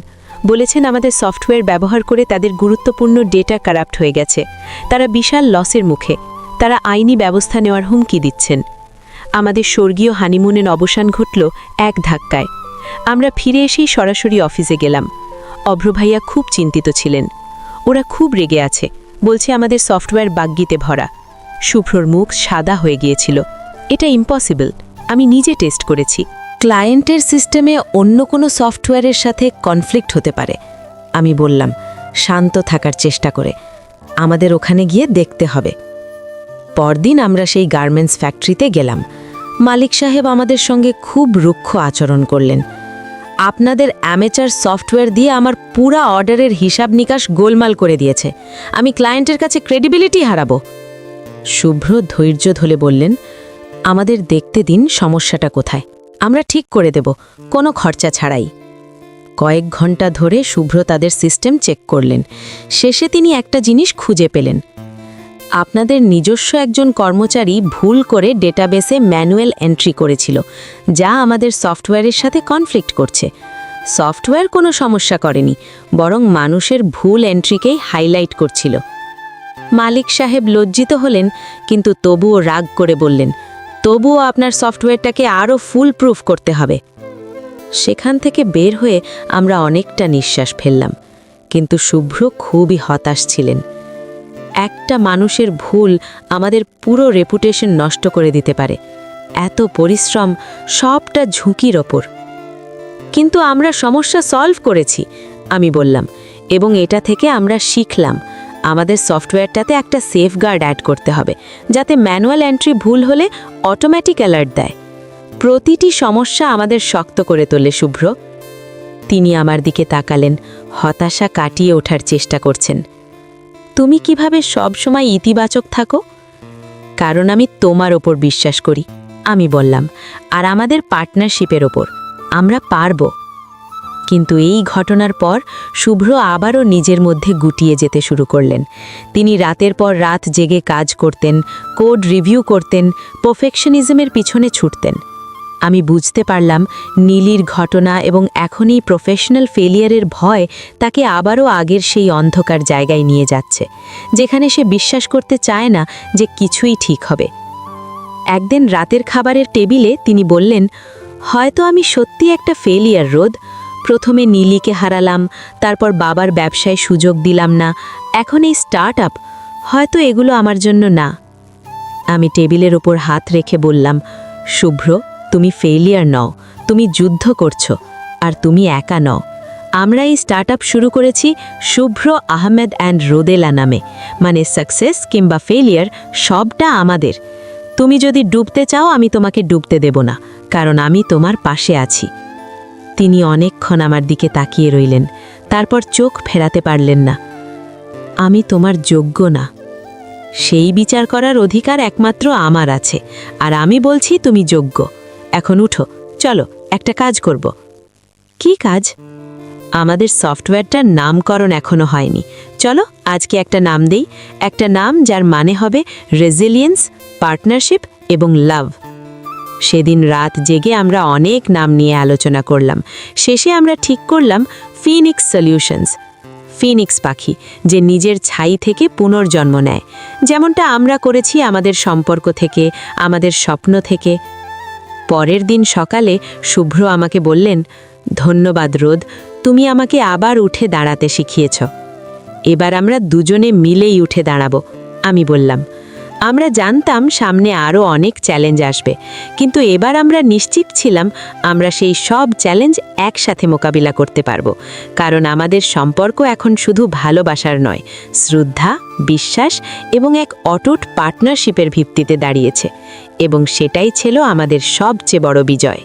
বলেছেন আমাদের সফটওয়্যার ব্যবহার করে তাদের গুরুত্বপূর্ণ ডেটা কারাপ্ট হয়ে গেছে। তারা বিশাল লসের মুখে। তারা আইনি ব্যবস্থা নেওয়ার হুমকি দিচ্ছেন। আমাদের স্বর্গীয় হানিমুনের অবসান ঘটল এক ধাক্কায়। আমরা ফিরে এসেই সরাসরি অফিসে গেলাম। অভ্র ভাইয়া খুব চিন্তিত ছিলেন। ওরা খুব রেগে আছে, বলছে আমাদের সফটওয়্যার বাগ্গিতে ভরা। শুভ্রর মুখ সাদা হয়ে গিয়েছিল। এটা ইম্পসিবল, আমি নিজে টেস্ট করেছি। ক্লায়েন্টের সিস্টেমে অন্য কোনো সফটওয়্যারের সাথে কনফ্লিক্ট হতে পারে, আমি বললাম, শান্ত থাকার চেষ্টা করে। আমাদের ওখানে গিয়ে দেখতে হবে। পরদিন আমরা সেই গার্মেন্টস ফ্যাক্টরিতে গেলাম। মালিক সাহেব আমাদের সঙ্গে খুব রুক্ষ আচরণ করলেন। আপনাদের অ্যামেচার সফটওয়্যার দিয়ে আমার পুরা অর্ডারের হিসাব নিকাশ গোলমাল করে দিয়েছে। আমি ক্লায়েন্টের কাছে ক্রেডিবিলিটি হারাবো। শুভ্র ধৈর্য ধরে বললেন, আমাদের দেখতে দিন সমস্যাটা কোথায়, আমরা ঠিক করে দেব, কোনো খরচা ছাড়াই। কয়েক ঘন্টা ধরে শুভ্র তাদের সিস্টেম চেক করলেন। শেষে তিনি একটা জিনিস খুঁজে পেলেন। আপনাদের নিজস্ব একজন কর্মচারী ভুল করে ডেটাবেসে ম্যানুয়াল এন্ট্রি করেছিল, যা আমাদের সফটওয়্যারের সাথে কনফ্লিক্ট করছে। সফটওয়্যার কোনো সমস্যা করেনি, বরং মানুষের ভুল এন্ট্রিকেই হাইলাইট করছিল। মালিক সাহেব লজ্জিত হলেন, কিন্তু তবুও রাগ করে বললেন, তবুও আপনার সফটওয়্যারটাকে আরও ফুল প্রুফ করতে হবে। সেখান থেকে বের হয়ে আমরা অনেকটা নিঃশ্বাস ফেললাম, কিন্তু শুভ্র খুবই হতাশ ছিলেন। একটা মানুষের ভুল আমাদের পুরো রেপুটেশন নষ্ট করে দিতে পারে। এত পরিশ্রম, সবটা ঝুঁকির ওপর। কিন্তু আমরা সমস্যা সলভ করেছি, আমি বললাম, এবং এটা থেকে আমরা শিখলাম আমাদের সফটওয়্যারটাতে একটা সেফগার্ড অ্যাড করতে হবে, যাতে ম্যানুয়াল এন্ট্রি ভুল হলে অটোমেটিক অ্যালার্ট দেয়। প্রতিটি সমস্যা আমাদের শক্ত করে তোলে। শুভ্র, তিনি আমার দিকে তাকালেন, হতাশা কাটিয়ে ওঠার চেষ্টা করছেন। তুমি কিভাবে সব সময় ইতিবাচক থাকো? কারণ আমি তোমার ওপর বিশ্বাস করি, আমি বললাম, আর আমাদের পার্টনারশিপের ওপর। আমরা পারব। কিন্তু এই ঘটনার পর শুভ্র আবারও নিজের মধ্যে গুটিয়ে যেতে শুরু করলেন। তিনি রাতের পর রাত জেগে কাজ করতেন, কোড রিভিউ করতেন, পারফেকশনিজমের পিছনে ছুটতেন। আমি বুঝতে পারলাম নীলির ঘটনা এবং এখনই প্রফেশনাল ফেলিয়ারের ভয় তাকে আবারও আগের সেই অন্ধকার জায়গায় নিয়ে যাচ্ছে, যেখানে সে বিশ্বাস করতে চায় না যে কিছুই ঠিক হবে। একদিন রাতের খাবারের টেবিলে তিনি বললেন, হয়তো আমি সত্যি একটা ফেলিয়ার রোদ। প্রথমে নীলিকে হারালাম, তারপর বাবার ব্যবসায় সুযোগ দিলাম না, এখন এই স্টার্ট আপ, হয়তো এগুলো আমার জন্য না। আমি টেবিলের ওপর হাত রেখে বললাম, শুভ্র, তুমি ফেলিয়ার নও, তুমি যুদ্ধ করছো, আর তুমি একা নও। আমরা এই স্টার্ট শুরু করেছি শুভ্র আহমেদ অ্যান্ড রোদেলা নামে, মানে সাকসেস কিংবা ফেলিয়ার সবটা আমাদের। তুমি যদি ডুবতে চাও আমি তোমাকে ডুবতে দেব না, কারণ আমি তোমার পাশে আছি। তিনি অনেকক্ষণ আমার দিকে তাকিয়ে রইলেন, তারপর চোখ ফেরাতে পারলেন না। আমি তোমার যোগ্য না, সেই বিচার করার অধিকার একমাত্র আমার আছে, আর আমি বলছি তুমি যোগ্য। এখন উঠো, চলো একটা কাজ করব। কি কাজ? আমাদের সফটওয়্যারটার নামকরণ এখনো হয়নি, চলো আজকে একটা নাম দেই, একটা নাম যার মানে হবে রেজিলিয়েন্স, পার্টনারশিপ এবং লাভ। সেদিন রাত জেগে আমরা অনেক নাম নিয়ে আলোচনা করলাম। শেষে আমরা ঠিক করলাম ফিনিক্স সলিউশনস, ফিনিক্স পাখি যে নিজের ছাই থেকে পুনর্জন্ম নেয়, যেমনটা আমরা করেছি আমাদের সম্পর্ক থেকে, আমাদের স্বপ্ন থেকে। পরের দিন সকালে শুভ্র আমাকে বললেন, ধন্যবাদ রোদ, তুমি আমাকে আবার উঠে দাঁড়াতে শিখিয়েছ। এবার আমরা দুজনে মিলেই উঠে দাঁড়াবো। আমি বললাম, আমরা জানতাম সামনে আরও অনেক চ্যালেঞ্জ আসবে, কিন্তু এবার আমরা নিশ্চিত ছিলাম আমরা সেই সব চ্যালেঞ্জ একসাথে মোকাবিলা করতে পারবো, কারণ আমাদের সম্পর্ক এখন শুধু ভালোবাসার নয়, শ্রদ্ধা, বিশ্বাস এবং এক অটুট পার্টনারশিপের ভিত্তিতে দাঁড়িয়েছে, এবং সেটাই ছিল আমাদের সবচেয়ে বড় বিজয়।